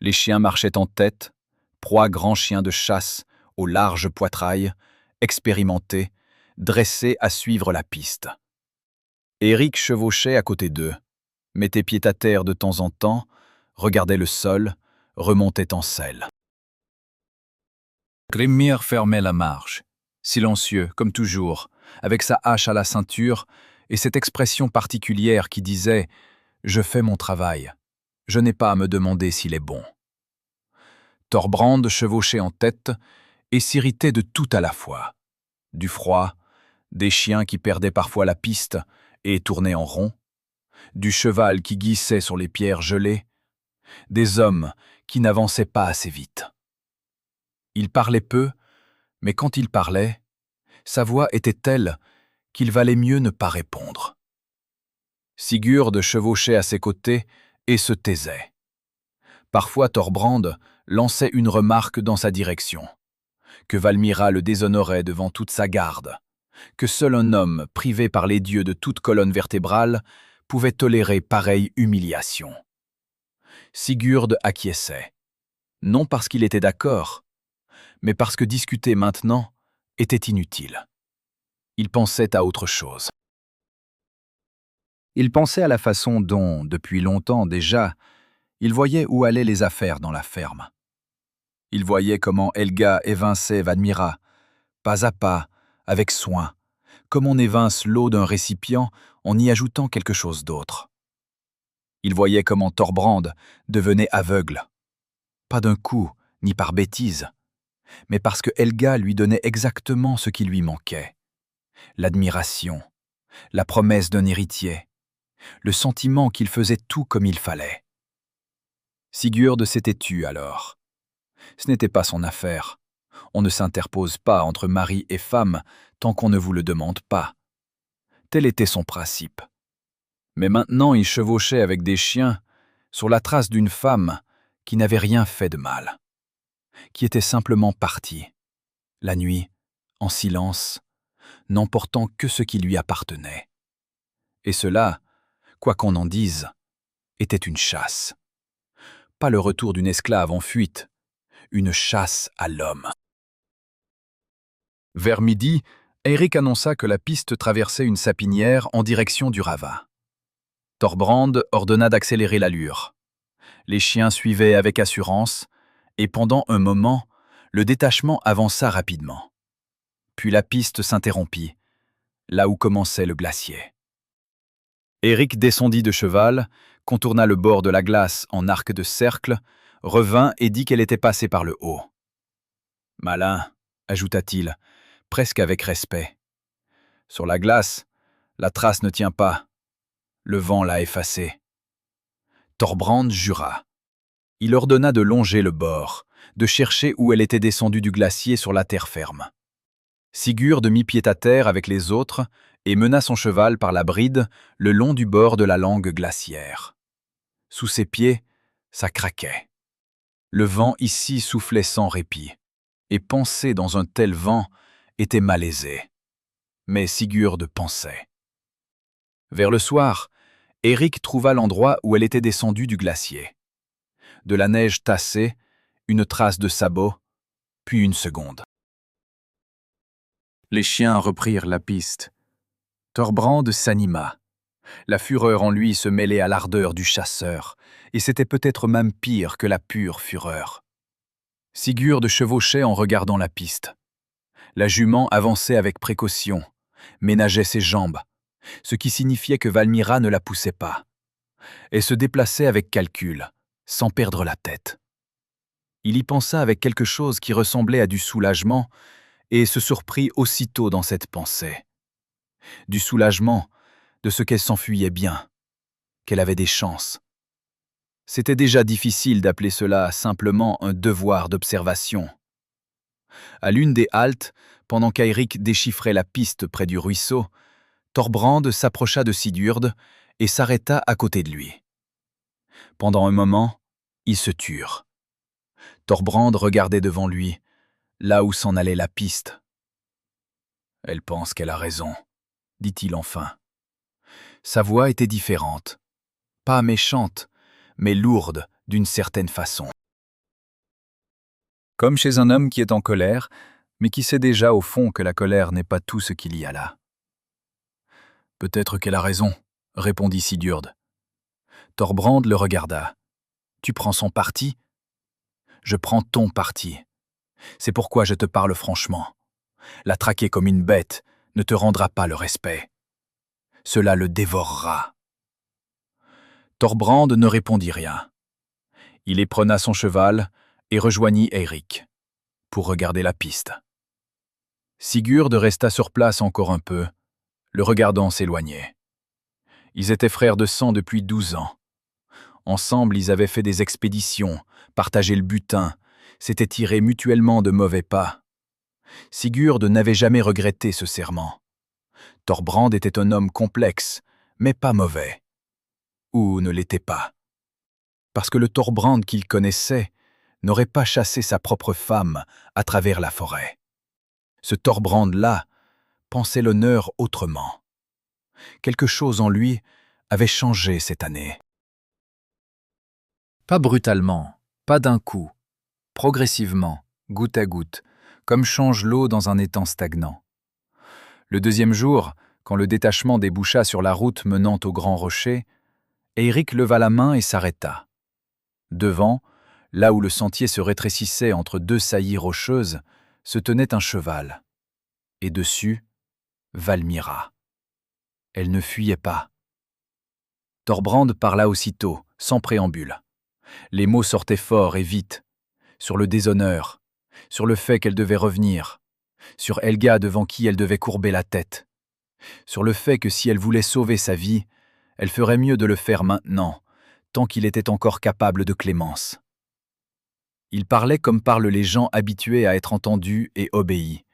Les chiens marchaient en tête, proies grands chiens de chasse aux larges poitrails, expérimentés, dressés à suivre la piste. Eirik chevauchait à côté d'eux, mettait pied à terre de temps en temps, regardait le sol, remontait en selle. Grimnir fermait la marche, silencieux comme toujours, avec sa hache à la ceinture et cette expression particulière qui disait « Je fais mon travail, je n'ai pas à me demander s'il est bon ». Thorbrand chevauchait en tête et s'irritait de tout à la fois. Du froid, des chiens qui perdaient parfois la piste et tournaient en rond, du cheval qui glissait sur les pierres gelées, des hommes qui n'avançaient pas assez vite. Il parlait peu, Mais quand il parlait, sa voix était telle qu'il valait mieux ne pas répondre. Sigurd chevauchait à ses côtés et se taisait. Parfois Thorbrand lançait une remarque dans sa direction, que Valmira le déshonorait devant toute sa garde, que seul un homme privé par les dieux de toute colonne vertébrale pouvait tolérer pareille humiliation. Sigurd acquiesçait, non parce qu'il était d'accord, mais parce que discuter maintenant était inutile. Il pensait à autre chose. Il pensait à la façon dont, depuis longtemps déjà, il voyait où allaient les affaires dans la ferme. Il voyait comment Helga évinçait Valmira, pas à pas, avec soin, comme on évince l'eau d'un récipient en y ajoutant quelque chose d'autre. Il voyait comment Thorbrand devenait aveugle, pas d'un coup, ni par bêtise, mais parce que Helga lui donnait exactement ce qui lui manquait. L'admiration, la promesse d'un héritier, le sentiment qu'il faisait tout comme il fallait. Sigurd s'était tu alors. Ce n'était pas son affaire. On ne s'interpose pas entre mari et femme tant qu'on ne vous le demande pas. Tel était son principe. Mais maintenant il chevauchait avec des chiens sur la trace d'une femme qui n'avait rien fait de mal, qui était simplement partie, la nuit, en silence, n'emportant que ce qui lui appartenait. Et cela, quoi qu'on en dise, était une chasse. Pas le retour d'une esclave en fuite, une chasse à l'homme. Vers midi, Eirik annonça que la piste traversait une sapinière en direction du ravin. Thorbrand ordonna d'accélérer l'allure. Les chiens suivaient avec assurance, et pendant un moment, le détachement avança rapidement. Puis la piste s'interrompit, là où commençait le glacier. Eirik descendit de cheval, contourna le bord de la glace en arc de cercle, revint et dit qu'elle était passée par le haut. « Malin », ajouta-t-il, presque avec respect. « Sur la glace, la trace ne tient pas. Le vent l'a effacée. » Thorbrand jura. Il ordonna de longer le bord, de chercher où elle était descendue du glacier sur la terre ferme. Sigurd mit pied à terre avec les autres et mena son cheval par la bride le long du bord de la langue glaciaire. Sous ses pieds, ça craquait. Le vent ici soufflait sans répit, et penser dans un tel vent était malaisé. Mais Sigurd pensait. Vers le soir, Eirik trouva l'endroit où elle était descendue du glacier. De la neige tassée, une trace de sabot, puis une seconde. Les chiens reprirent la piste. Thorbrand s'anima. La fureur en lui se mêlait à l'ardeur du chasseur, et c'était peut-être même pire que la pure fureur. Sigurd chevauchait en regardant la piste. La jument avançait avec précaution, ménageait ses jambes, ce qui signifiait que Valmira ne la poussait pas, et se déplaçait avec calcul, sans perdre la tête. Il y pensa avec quelque chose qui ressemblait à du soulagement, et se surprit aussitôt dans cette pensée. Du soulagement de ce qu'elle s'enfuyait bien, qu'elle avait des chances. C'était déjà difficile d'appeler cela simplement un devoir d'observation. À l'une des haltes, pendant qu'Eirik déchiffrait la piste près du ruisseau, Thorbrand s'approcha de Sigurd et s'arrêta à côté de lui. Pendant un moment, ils se turent. Thorbrand regardait devant lui, là où s'en allait la piste. « Elle pense qu'elle a raison », dit-il enfin. Sa voix était différente, pas méchante, mais lourde d'une certaine façon. Comme chez un homme qui est en colère, mais qui sait déjà au fond que la colère n'est pas tout ce qu'il y a là. « Peut-être qu'elle a raison », répondit Sigurd. Thorbrand le regarda. « Tu prends son parti ?»« Je prends ton parti. C'est pourquoi je te parle franchement. La traquer comme une bête ne te rendra pas le respect. Cela le dévorera. » Thorbrand ne répondit rien. Il éprenna son cheval et rejoignit Eirik pour regarder la piste. Sigurd resta sur place encore un peu, le regardant s'éloigner. Ils étaient frères de sang depuis 12 ans. Ensemble, ils avaient fait des expéditions, partagé le butin, s'étaient tirés mutuellement de mauvais pas. Sigurd n'avait jamais regretté ce serment. Thorbrand était un homme complexe, mais pas mauvais. Ou ne l'était pas. Parce que le Thorbrand qu'il connaissait n'aurait pas chassé sa propre femme à travers la forêt. Ce Thorbrand-là pensait l'honneur autrement. Quelque chose en lui avait changé cette année. Pas brutalement, pas d'un coup, progressivement, goutte à goutte, comme change l'eau dans un étang stagnant. Le deuxième jour, quand le détachement déboucha sur la route menant au grand rocher, Eirik leva la main et s'arrêta. Devant, là où le sentier se rétrécissait entre deux saillies rocheuses, se tenait un cheval. Et dessus, Valmira. Elle ne fuyait pas. Thorbrand parla aussitôt, sans préambule. Les mots sortaient fort et vite, sur le déshonneur, sur le fait qu'elle devait revenir, sur Helga devant qui elle devait courber la tête, sur le fait que si elle voulait sauver sa vie, elle ferait mieux de le faire maintenant, tant qu'il était encore capable de clémence. Il parlait comme parlent les gens habitués à être entendus et obéis,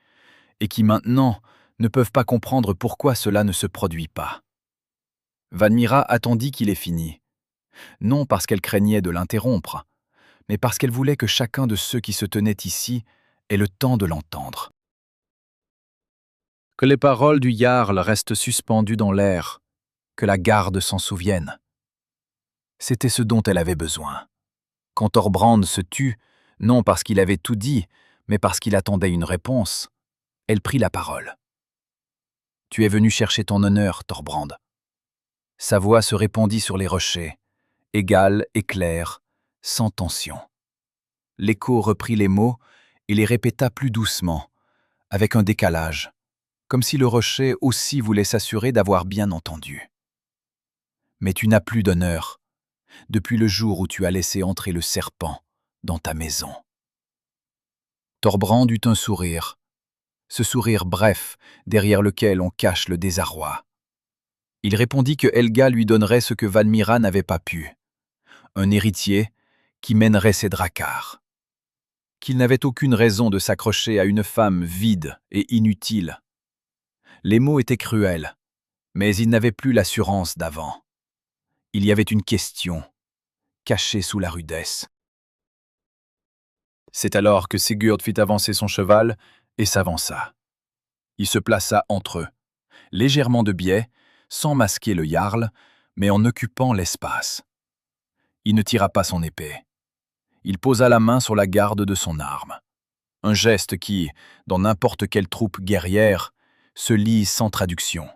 et qui maintenant ne peuvent pas comprendre pourquoi cela ne se produit pas. Valmira attendit qu'il ait fini, non parce qu'elle craignait de l'interrompre, mais parce qu'elle voulait que chacun de ceux qui se tenaient ici ait le temps de l'entendre. Que les paroles du Jarl restent suspendues dans l'air, que la garde s'en souvienne. C'était ce dont elle avait besoin. Quand Thorbrand se tut, non parce qu'il avait tout dit, mais parce qu'il attendait une réponse, elle prit la parole. « Tu es venu chercher ton honneur, Thorbrand. » Sa voix se répandit sur les rochers, égale et claire, sans tension. L'écho reprit les mots et les répéta plus doucement, avec un décalage, comme si le rocher aussi voulait s'assurer d'avoir bien entendu. « Mais tu n'as plus d'honneur, depuis le jour où tu as laissé entrer le serpent dans ta maison. » Thorbrand eut un sourire, ce sourire bref, derrière lequel on cache le désarroi. Il répondit que Helga lui donnerait ce que Valmira n'avait pas pu, un héritier qui mènerait ses dracars. Qu'il n'avait aucune raison de s'accrocher à une femme vide et inutile. Les mots étaient cruels, mais il n'avait plus l'assurance d'avant. Il y avait une question, cachée sous la rudesse. C'est alors que Sigurd fit avancer son cheval et s'avança. Il se plaça entre eux, légèrement de biais, sans masquer le jarl, mais en occupant l'espace. Il ne tira pas son épée. Il posa la main sur la garde de son arme. Un geste qui, dans n'importe quelle troupe guerrière, se lit sans traduction.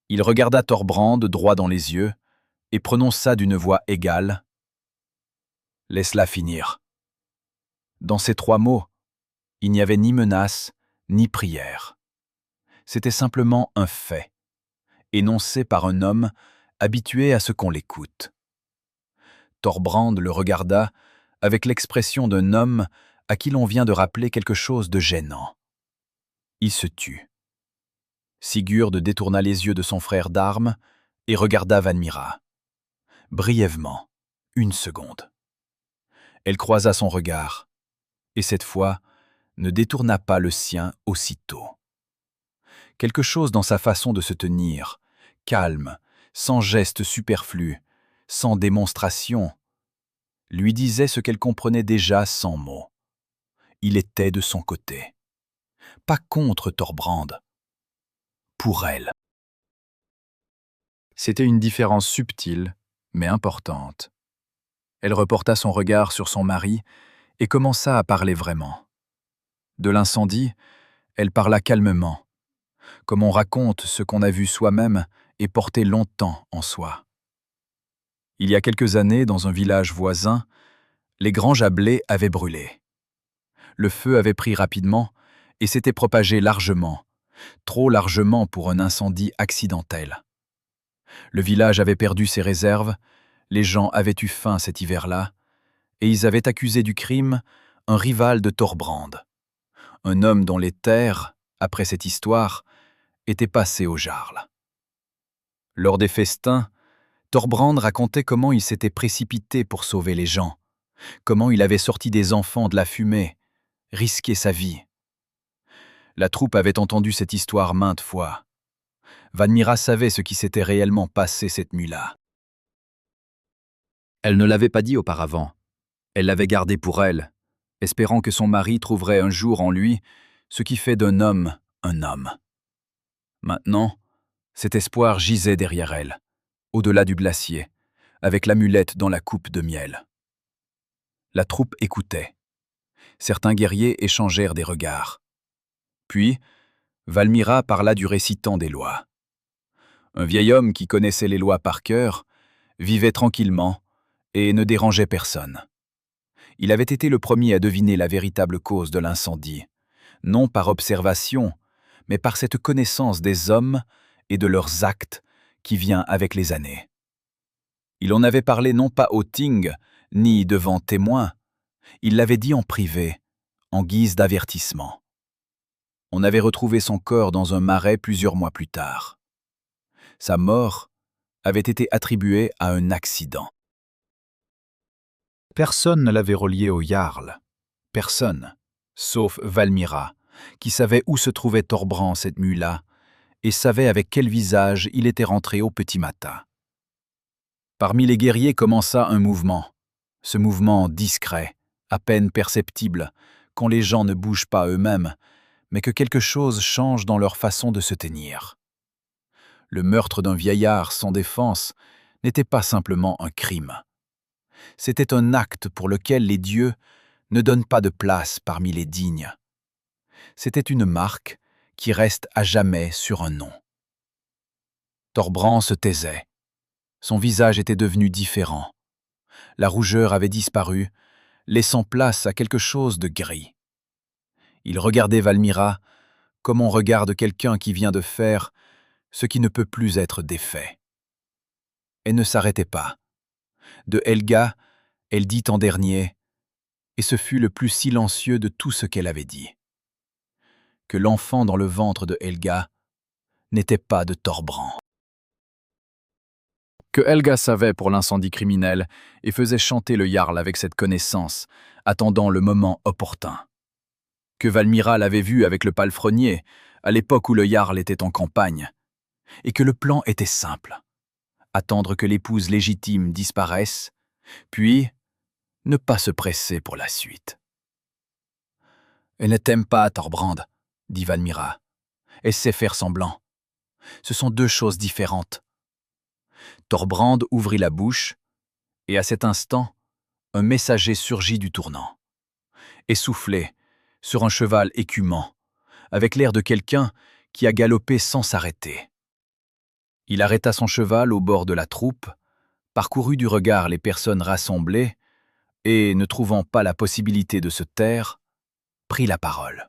Il regarda Thorbrand droit dans les yeux et prononça d'une voix égale « Laisse-la finir ». Dans ces trois mots, il n'y avait ni menace, ni prière. C'était simplement un fait, énoncé par un homme habitué à ce qu'on l'écoute. Thorbrand le regarda avec l'expression d'un homme à qui l'on vient de rappeler quelque chose de gênant. Il se tut. Sigurd détourna les yeux de son frère d'armes et regarda Valmira. Brièvement, 1 seconde. Elle croisa son regard, et cette fois, ne détourna pas le sien aussitôt. Quelque chose dans sa façon de se tenir, calme, sans geste superflu, sans démonstration, lui disait ce qu'elle comprenait déjà sans mots. Il était de son côté. Pas contre Thorbrand. Pour elle. C'était une différence subtile, mais importante. Elle reporta son regard sur son mari et commença à parler vraiment. De l'incendie, elle parla calmement, comme on raconte ce qu'on a vu soi-même et porté longtemps en soi. Il y a quelques années, dans un village voisin, les granges à blé avaient brûlé. Le feu avait pris rapidement et s'était propagé largement, trop largement pour un incendie accidentel. Le village avait perdu ses réserves, les gens avaient eu faim cet hiver-là, et ils avaient accusé du crime un rival de Thorbrand, un homme dont les terres, après cette histoire, étaient passées au jarl. Lors des festins, Thorbrand racontait comment il s'était précipité pour sauver les gens, comment il avait sorti des enfants de la fumée, risqué sa vie. La troupe avait entendu cette histoire maintes fois. Valmira savait ce qui s'était réellement passé cette nuit-là. Elle ne l'avait pas dit auparavant. Elle l'avait gardé pour elle, espérant que son mari trouverait un jour en lui ce qui fait d'un homme un homme. Maintenant, cet espoir gisait derrière elle, au-delà du glacier, avec l'amulette dans la coupe de miel. La troupe écoutait. Certains guerriers échangèrent des regards. Puis, Valmira parla du récitant des lois. Un vieil homme qui connaissait les lois par cœur vivait tranquillement et ne dérangeait personne. Il avait été le premier à deviner la véritable cause de l'incendie, non par observation, mais par cette connaissance des hommes et de leurs actes qui vient avec les années. Il en avait parlé non pas au Ting, ni devant témoins, il l'avait dit en privé, en guise d'avertissement. On avait retrouvé son corps dans un marais plusieurs mois plus tard. Sa mort avait été attribuée à un accident. Personne ne l'avait relié au Jarl. Personne, sauf Valmira, qui savait où se trouvait Thorbrand cette nuit-là et savait avec quel visage il était rentré au petit matin. Parmi les guerriers commença un mouvement, ce mouvement discret, à peine perceptible, quand les gens ne bougent pas eux-mêmes, mais que quelque chose change dans leur façon de se tenir. Le meurtre d'un vieillard sans défense n'était pas simplement un crime. C'était un acte pour lequel les dieux ne donnent pas de place parmi les dignes. C'était une marque qui reste à jamais sur un nom. Thorbrand se taisait. Son visage était devenu différent. La rougeur avait disparu, laissant place à quelque chose de gris. Il regardait Valmira comme on regarde quelqu'un qui vient de faire ce qui ne peut plus être défait. Elle ne s'arrêtait pas. De Helga, elle dit en dernier, et ce fut le plus silencieux de tout ce qu'elle avait dit, que l'enfant dans le ventre de Helga n'était pas de Thorbrand. Que Helga savait pour l'incendie criminel et faisait chanter le Jarl avec cette connaissance, attendant le moment opportun. Que Valmira l'avait vu avec le palefrenier, à l'époque où le Jarl était en campagne, et que le plan était simple. Attendre que l'épouse légitime disparaisse, puis ne pas se presser pour la suite. « Elle ne t'aime pas, Thorbrand, » dit Valmira. « Elle sait faire semblant. Ce sont deux choses différentes. » Thorbrand ouvrit la bouche, et à cet instant, un messager surgit du tournant. Essoufflé, sur un cheval écumant, avec l'air de quelqu'un qui a galopé sans s'arrêter. Il arrêta son cheval au bord de la troupe, parcourut du regard les personnes rassemblées, et, ne trouvant pas la possibilité de se taire, prit la parole.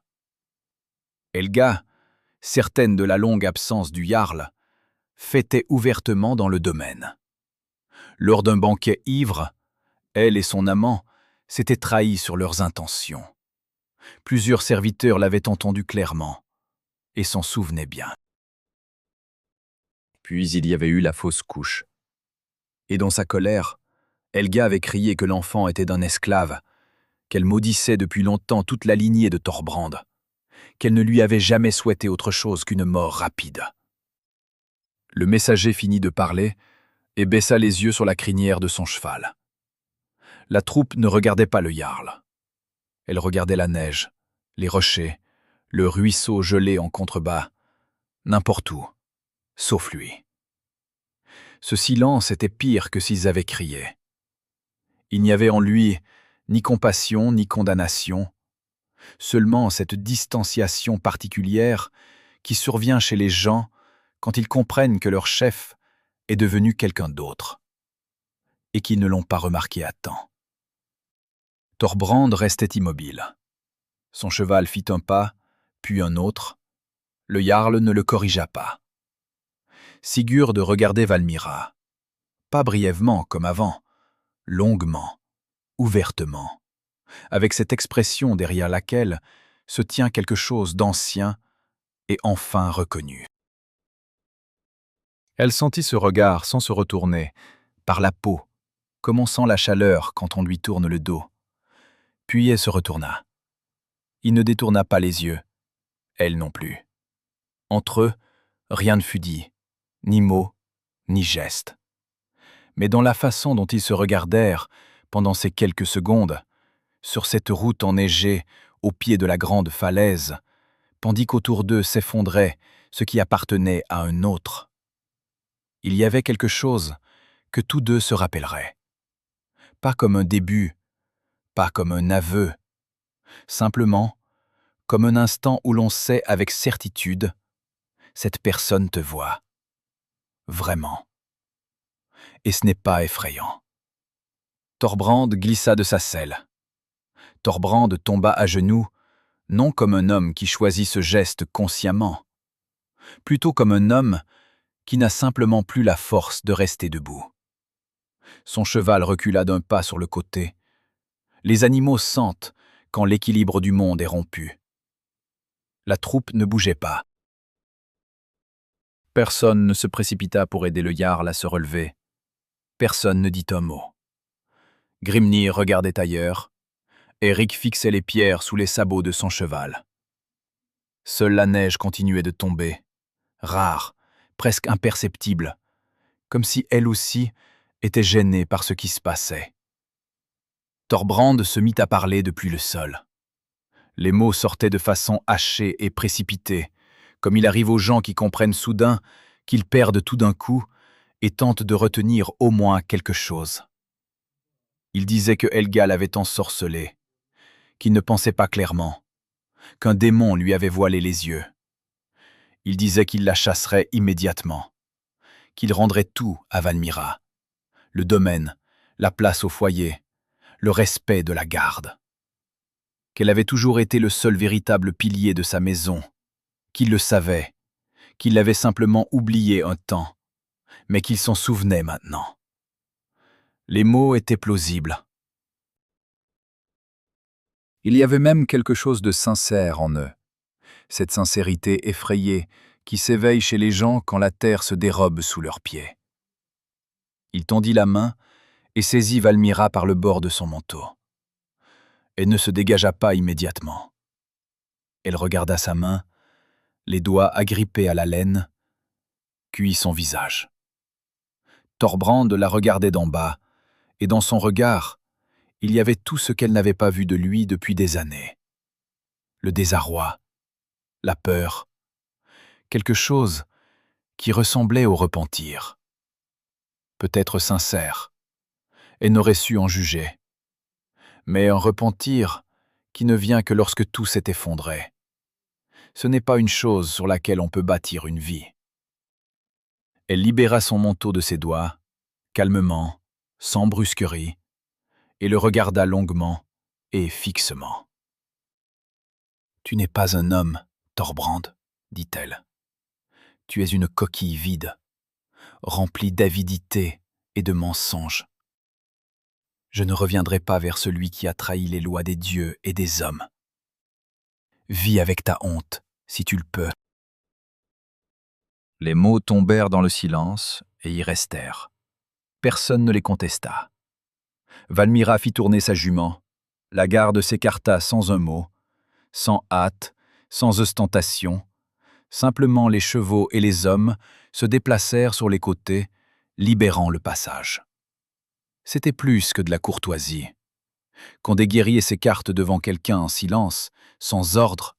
Helga, certaine de la longue absence du Jarl, fêtait ouvertement dans le domaine. Lors d'un banquet ivre, elle et son amant s'étaient trahis sur leurs intentions. Plusieurs serviteurs l'avaient entendu clairement et s'en souvenaient bien. Puis il y avait eu la fausse couche. Et dans sa colère, Helga avait crié que l'enfant était d'un esclave, qu'elle maudissait depuis longtemps toute la lignée de Thorbrand, qu'elle ne lui avait jamais souhaité autre chose qu'une mort rapide. Le messager finit de parler et baissa les yeux sur la crinière de son cheval. La troupe ne regardait pas le Jarl. Elle regardait la neige, les rochers, le ruisseau gelé en contrebas, n'importe où, sauf lui. Ce silence était pire que s'ils avaient crié. Il n'y avait en lui ni compassion ni condamnation, seulement cette distanciation particulière qui survient chez les gens quand ils comprennent que leur chef est devenu quelqu'un d'autre, et qu'ils ne l'ont pas remarqué à temps. Thorbrand restait immobile. Son cheval fit un pas, puis un autre. Le Jarl ne le corrigea pas. Sigurd regardait Valmira, pas brièvement comme avant, longuement, ouvertement, avec cette expression derrière laquelle se tient quelque chose d'ancien et enfin reconnu. Elle sentit ce regard sans se retourner, par la peau, comme on sent la chaleur quand on lui tourne le dos. Puis elle se retourna. Il ne détourna pas les yeux. elle non plus. Entre eux, rien ne fut dit, ni mot, ni geste. Mais dans la façon dont ils se regardèrent pendant ces quelques secondes, sur cette route enneigée au pied de la grande falaise, tandis qu'autour d'eux s'effondrait ce qui appartenait à un autre. Il y avait quelque chose que tous deux se rappelleraient. Pas comme un début, pas comme un aveu, simplement comme un instant où l'on sait avec certitude « cette personne te voit. Vraiment. » Et ce n'est pas effrayant. Thorbrand glissa de sa selle. Thorbrand tomba à genoux, non comme un homme qui choisit ce geste consciemment, plutôt comme un homme qui n'a simplement plus la force de rester debout. Son cheval recula d'un pas sur le côté. Les animaux sentent quand l'équilibre du monde est rompu. La troupe ne bougeait pas. Personne ne se précipita pour aider le Jarl à se relever. Personne ne dit un mot. Grimnir regardait ailleurs. Eric fixait les pierres sous les sabots de son cheval. Seule la neige continuait de tomber, rare, presque imperceptible, comme si elle aussi était gênée par ce qui se passait. Thorbrand se mit à parler depuis le sol. Les mots sortaient de façon hachée et précipitée, comme il arrive aux gens qui comprennent soudain qu'ils perdent tout d'un coup et tentent de retenir au moins quelque chose. Il disait que Helga l'avait ensorcelé, qu'il ne pensait pas clairement, qu'un démon lui avait voilé les yeux. Il disait qu'il la chasserait immédiatement, qu'il rendrait tout à Valmira, le domaine, la place au foyer, le respect de la garde. Qu'elle avait toujours été le seul véritable pilier de sa maison, qu'il le savait, qu'il l'avait simplement oublié un temps, mais qu'il s'en souvenait maintenant. Les mots étaient plausibles. Il y avait même quelque chose de sincère en eux, cette sincérité effrayée qui s'éveille chez les gens quand la terre se dérobe sous leurs pieds. Il tendit la main et saisit Valmira par le bord de son manteau. Elle ne se dégagea pas immédiatement. Elle regarda sa main, les doigts agrippés à la laine, puis son visage. Thorbrand la regardait d'en bas, et dans son regard, il y avait tout ce qu'elle n'avait pas vu de lui depuis des années. Le désarroi, la peur, quelque chose qui ressemblait au repentir. Peut-être sincère, elle n'aurait su en juger. Mais un repentir qui ne vient que lorsque tout s'est effondré. Ce n'est pas une chose sur laquelle on peut bâtir une vie. Elle libéra son manteau de ses doigts, calmement, sans brusquerie, et le regarda longuement et fixement. « Tu n'es pas un homme, Thorbrand, dit-elle. Tu es une coquille vide, remplie d'avidité et de mensonges. Je ne reviendrai pas vers celui qui a trahi les lois des dieux et des hommes. Vis avec ta honte, si tu le peux. » Les mots tombèrent dans le silence et y restèrent. Personne ne les contesta. Valmira fit tourner sa jument. La garde s'écarta sans un mot, sans hâte, sans ostentation. Simplement les chevaux et les hommes se déplacèrent sur les côtés, libérant le passage. C'était plus que de la courtoisie. Quand des guerriers s'écartent devant quelqu'un en silence, sans ordre,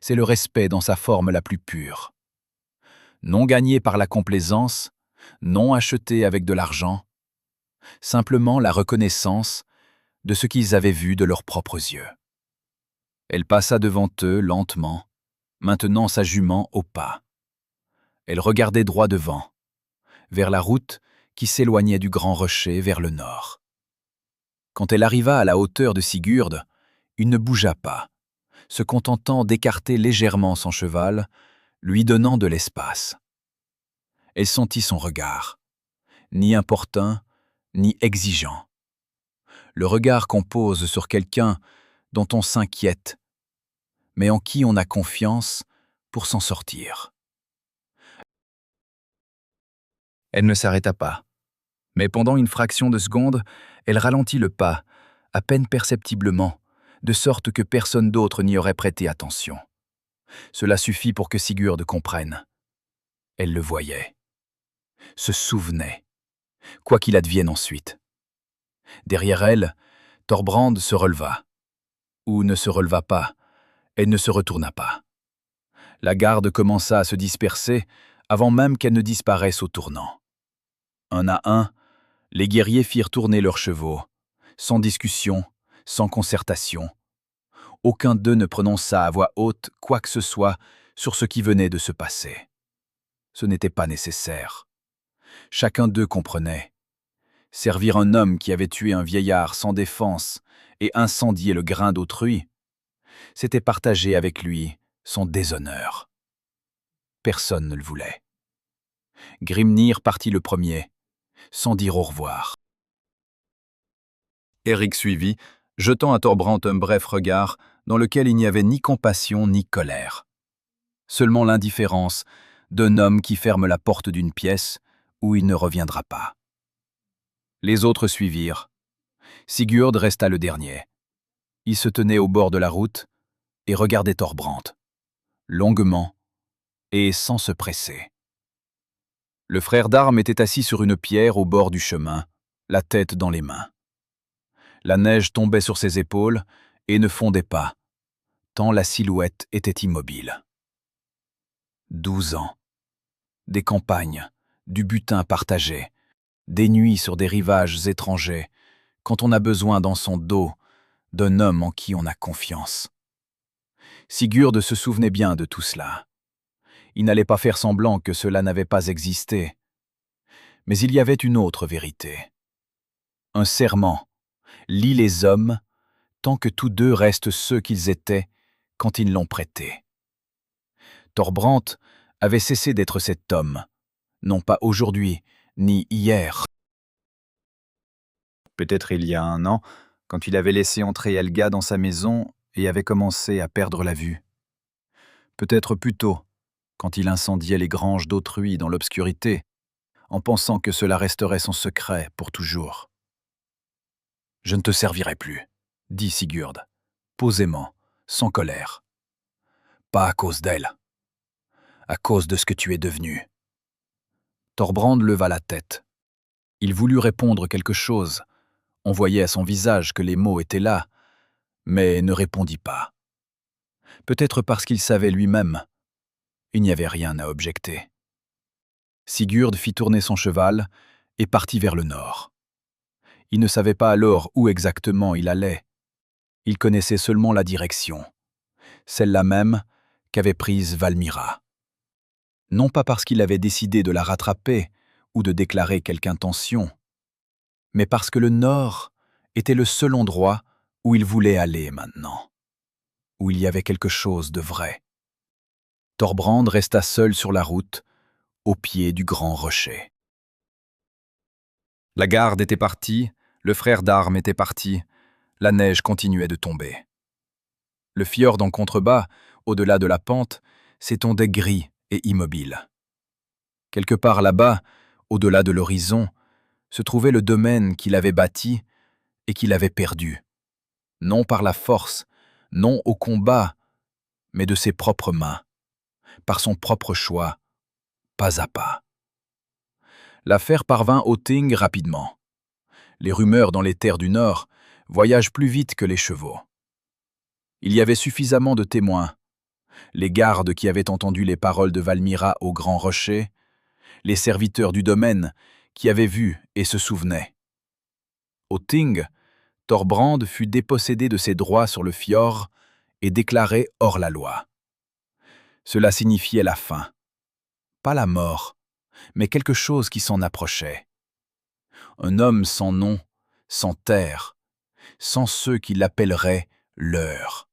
c'est le respect dans sa forme la plus pure. Non gagné par la complaisance, non acheté avec de l'argent, simplement la reconnaissance de ce qu'ils avaient vu de leurs propres yeux. Elle passa devant eux lentement, maintenant sa jument au pas. Elle regardait droit devant, vers la route qui s'éloignait du grand rocher vers le nord. Quand elle arriva à la hauteur de Sigurd, il ne bougea pas, se contentant d'écarter légèrement son cheval, lui donnant de l'espace. Elle sentit son regard, ni importun, ni exigeant. Le regard qu'on pose sur quelqu'un dont on s'inquiète, mais en qui on a confiance pour s'en sortir. Elle ne s'arrêta pas, mais pendant une fraction de seconde, elle ralentit le pas, à peine perceptiblement, de sorte que personne d'autre n'y aurait prêté attention. Cela suffit pour que Sigurd comprenne. Elle le voyait, se souvenait, quoi qu'il advienne ensuite. Derrière elle, Thorbrand se releva. Ou ne se releva pas, elle ne se retourna pas. La garde commença à se disperser avant même qu'elle ne disparaisse au tournant. Un à un, les guerriers firent tourner leurs chevaux, sans discussion, sans concertation. Aucun d'eux ne prononça à voix haute quoi que ce soit sur ce qui venait de se passer. Ce n'était pas nécessaire. Chacun d'eux comprenait. Servir un homme qui avait tué un vieillard sans défense et incendié le grain d'autrui, c'était partager avec lui son déshonneur. Personne ne le voulait. Grimnir partit le premier, sans dire au revoir. Eric suivit, jetant à Thorbrand un bref regard dans lequel il n'y avait ni compassion ni colère. Seulement l'indifférence d'un homme qui ferme la porte d'une pièce où il ne reviendra pas. Les autres suivirent. Sigurd resta le dernier. Il se tenait au bord de la route et regardait Thorbrand, longuement et sans se presser. Le frère d'armes était assis sur une pierre au bord du chemin, la tête dans les mains. La neige tombait sur ses épaules et ne fondait pas, tant la silhouette était immobile. 12 ans. Des campagnes, du butin partagé, des nuits sur des rivages étrangers, quand on a besoin dans son dos d'un homme en qui on a confiance. Sigurd se souvenait bien de tout cela. Il n'allait pas faire semblant que cela n'avait pas existé. Mais il y avait une autre vérité. Un serment lie les hommes tant que tous deux restent ceux qu'ils étaient quand ils l'ont prêté. Thorbrand avait cessé d'être cet homme, non pas aujourd'hui, ni hier. Peut-être il y a 1 an, quand il avait laissé entrer Helga dans sa maison et avait commencé à perdre la vue. Peut-être plus tôt, quand il incendiait les granges d'autrui dans l'obscurité, en pensant que cela resterait son secret pour toujours. « Je ne te servirai plus », dit Sigurd, posément, sans colère. « Pas à cause d'elle, à cause de ce que tu es devenu. » Thorbrand leva la tête. Il voulut répondre quelque chose. On voyait à son visage que les mots étaient là, mais ne répondit pas. Peut-être parce qu'il savait lui-même. Il n'y avait rien à objecter. Sigurd fit tourner son cheval et partit vers le nord. Il ne savait pas alors où exactement il allait. Il connaissait seulement la direction, celle-là même qu'avait prise Valmira. Non pas parce qu'il avait décidé de la rattraper ou de déclarer quelque intention, mais parce que le nord était le seul endroit où il voulait aller maintenant, où il y avait quelque chose de vrai. Thorbrand resta seul sur la route, au pied du grand rocher. La garde était partie, le frère d'armes était parti, la neige continuait de tomber. Le fjord en contrebas, au-delà de la pente, s'étendait gris et immobile. Quelque part là-bas, au-delà de l'horizon, se trouvait le domaine qu'il avait bâti et qu'il avait perdu. Non par la force, non au combat, mais de ses propres mains, par son propre choix, pas à pas. L'affaire parvint au Thing rapidement. Les rumeurs dans les terres du Nord voyagent plus vite que les chevaux. Il y avait suffisamment de témoins. Les gardes qui avaient entendu les paroles de Valmira au Grand Rocher, les serviteurs du domaine qui avaient vu et se souvenaient. Au Thing, Thorbrand fut dépossédé de ses droits sur le fjord et déclaré hors la loi. Cela signifiait la fin. Pas la mort, mais quelque chose qui s'en approchait. Un homme sans nom, sans terre, sans ceux qui l'appelleraient leur.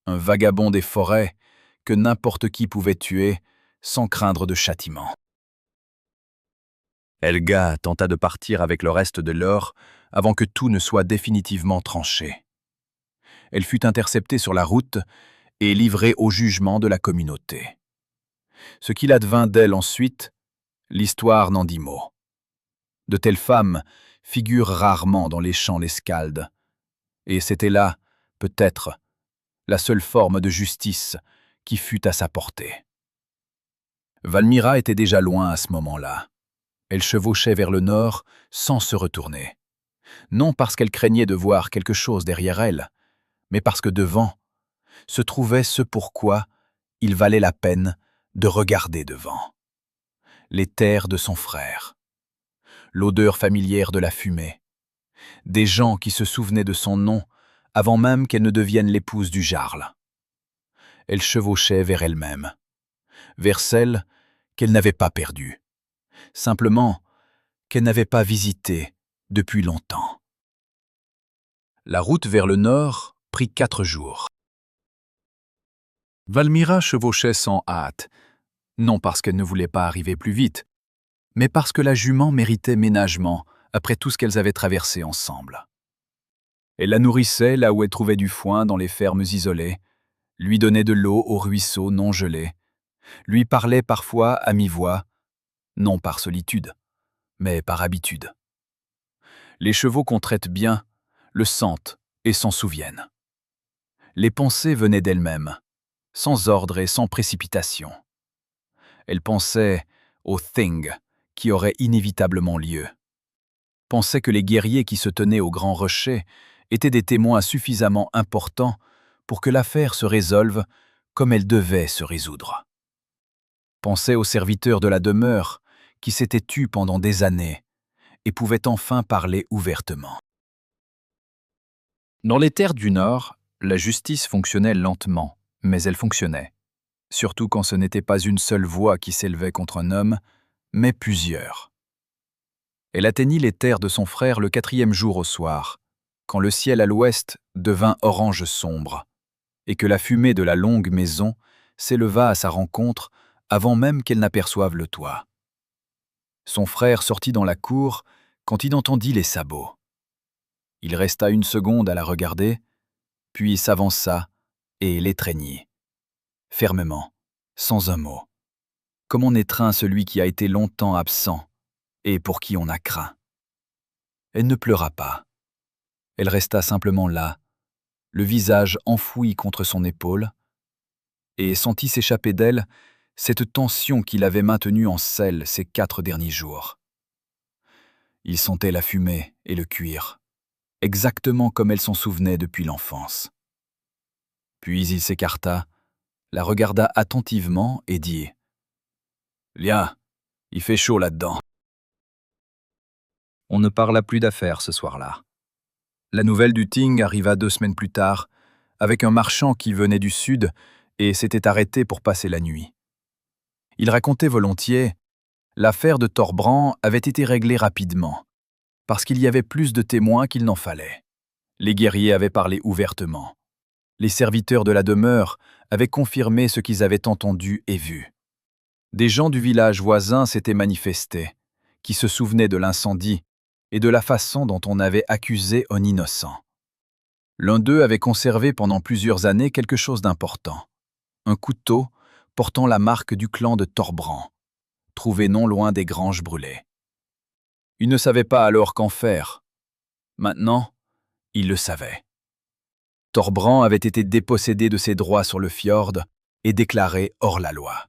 Un vagabond des forêts que n'importe qui pouvait tuer sans craindre de châtiment. Helga tenta de partir avec le reste de l'or avant que tout ne soit définitivement tranché. Elle fut interceptée sur la route et livrée au jugement de la communauté. Ce qu'il advint d'elle ensuite, l'histoire n'en dit mot. De telles femmes figurent rarement dans les chants les skaldes, et c'était là, peut-être, la seule forme de justice qui fût à sa portée. Valmira était déjà loin à ce moment-là. Elle chevauchait vers le nord sans se retourner. Non parce qu'elle craignait de voir quelque chose derrière elle, mais parce que devant se trouvait ce pourquoi il valait la peine de regarder devant. Les terres de son frère, l'odeur familière de la fumée, des gens qui se souvenaient de son nom avant même qu'elle ne devienne l'épouse du jarl. Elle chevauchait vers elle-même, vers celle qu'elle n'avait pas perdue, simplement qu'elle n'avait pas visitée depuis longtemps. La route vers le nord prit 4 jours. Valmira chevauchait sans hâte, non parce qu'elle ne voulait pas arriver plus vite, mais parce que la jument méritait ménagement après tout ce qu'elles avaient traversé ensemble. Elle la nourrissait là où elle trouvait du foin dans les fermes isolées, lui donnait de l'eau aux ruisseaux non gelés, lui parlait parfois à mi-voix, non par solitude, mais par habitude. Les chevaux qu'on traite bien le sentent et s'en souviennent. Les pensées venaient d'elles-mêmes, sans ordre et sans précipitation. Elle pensait au thing qui aurait inévitablement lieu. Pensait que les guerriers qui se tenaient au grand rocher étaient des témoins suffisamment importants pour que l'affaire se résolve comme elle devait se résoudre. Pensait aux serviteurs de la demeure qui s'étaient tus pendant des années et pouvaient enfin parler ouvertement. Dans les terres du Nord, la justice fonctionnait lentement, mais elle fonctionnait. Surtout quand ce n'était pas une seule voix qui s'élevait contre un homme, mais plusieurs. Elle atteignit les terres de son frère le 4e jour au soir, quand le ciel à l'ouest devint orange sombre, et que la fumée de la longue maison s'éleva à sa rencontre avant même qu'elle n'aperçoive le toit. Son frère sortit dans la cour quand il entendit les sabots. Il resta 1 seconde à la regarder, puis s'avança et l'étreignit, fermement, sans un mot, comme on étreint celui qui a été longtemps absent et pour qui on a craint. Elle ne pleura pas. Elle resta simplement là, le visage enfoui contre son épaule, et sentit s'échapper d'elle cette tension qu'il avait maintenue en selle ces 4 derniers jours. Il sentait la fumée et le cuir, exactement comme elle s'en souvenait depuis l'enfance. Puis il s'écarta, la regarda attentivement et dit « Viens, il fait chaud là-dedans. » On ne parla plus d'affaires ce soir-là. La nouvelle du Ting arriva 2 semaines plus tard, avec un marchand qui venait du sud et s'était arrêté pour passer la nuit. Il racontait volontiers, l'affaire de Thorbrand avait été réglée rapidement, parce qu'il y avait plus de témoins qu'il n'en fallait. Les guerriers avaient parlé ouvertement. Les serviteurs de la demeure avaient confirmé ce qu'ils avaient entendu et vu. Des gens du village voisin s'étaient manifestés, qui se souvenaient de l'incendie et de la façon dont on avait accusé un innocent. L'un d'eux avait conservé pendant plusieurs années quelque chose d'important, un couteau portant la marque du clan de Thorbrand, trouvé non loin des granges brûlées. Il ne savait pas alors qu'en faire. Maintenant, il le savait. Thorbrand avait été dépossédé de ses droits sur le fjord et déclaré hors la loi.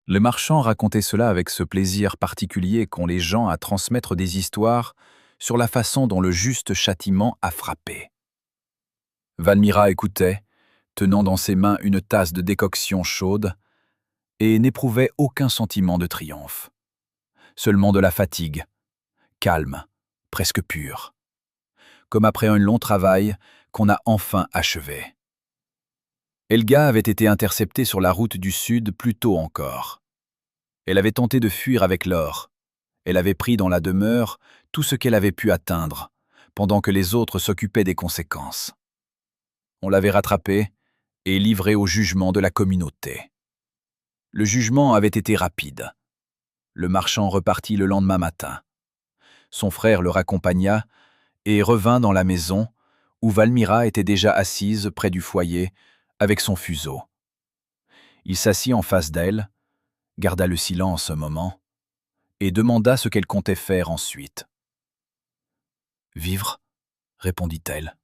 Le marchand racontait cela avec ce plaisir particulier qu'ont les gens à transmettre des histoires sur la façon dont le juste châtiment a frappé. Valmira écoutait, tenant dans ses mains une tasse de décoction chaude, et n'éprouvait aucun sentiment de triomphe. Seulement de la fatigue, calme, presque pure, comme après un long travail qu'on a enfin achevé. Helga avait été interceptée sur la route du sud plus tôt encore. Elle avait tenté de fuir avec l'or. Elle avait pris dans la demeure tout ce qu'elle avait pu atteindre, pendant que les autres s'occupaient des conséquences. On l'avait rattrapée et livrée au jugement de la communauté. Le jugement avait été rapide. Le marchand repartit le lendemain matin. Son frère le raccompagna et revint dans la maison où Valmira était déjà assise près du foyer avec son fuseau. Il s'assit en face d'elle, garda le silence un moment et demanda ce qu'elle comptait faire ensuite. « Vivre » répondit-elle.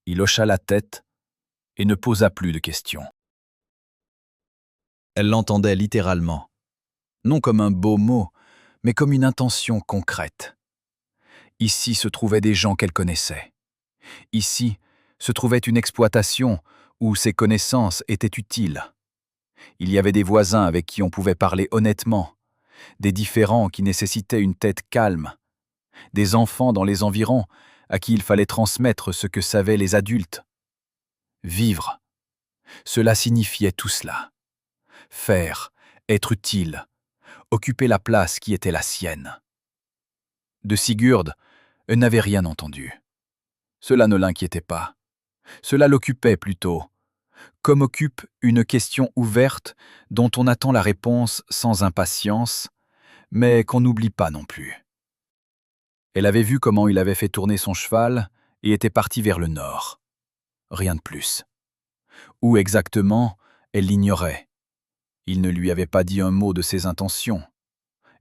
Il hocha la tête, et ne posa plus de questions. Elle l'entendait littéralement, non comme un beau mot, mais comme une intention concrète. Ici se trouvaient des gens qu'elle connaissait. Ici se trouvait une exploitation où ses connaissances étaient utiles. Il y avait des voisins avec qui on pouvait parler honnêtement, des différends qui nécessitaient une tête calme, des enfants dans les environs à qui il fallait transmettre ce que savaient les adultes. Vivre, cela signifiait tout cela. Faire, être utile, occuper la place qui était la sienne. De Sigurd, elle n'avait rien entendu. Cela ne l'inquiétait pas. Cela l'occupait plutôt, comme occupe une question ouverte dont on attend la réponse sans impatience, mais qu'on n'oublie pas non plus. Elle avait vu comment il avait fait tourner son cheval et était parti vers le nord. Rien de plus. Où exactement, elle l'ignorait. Il ne lui avait pas dit un mot de ses intentions,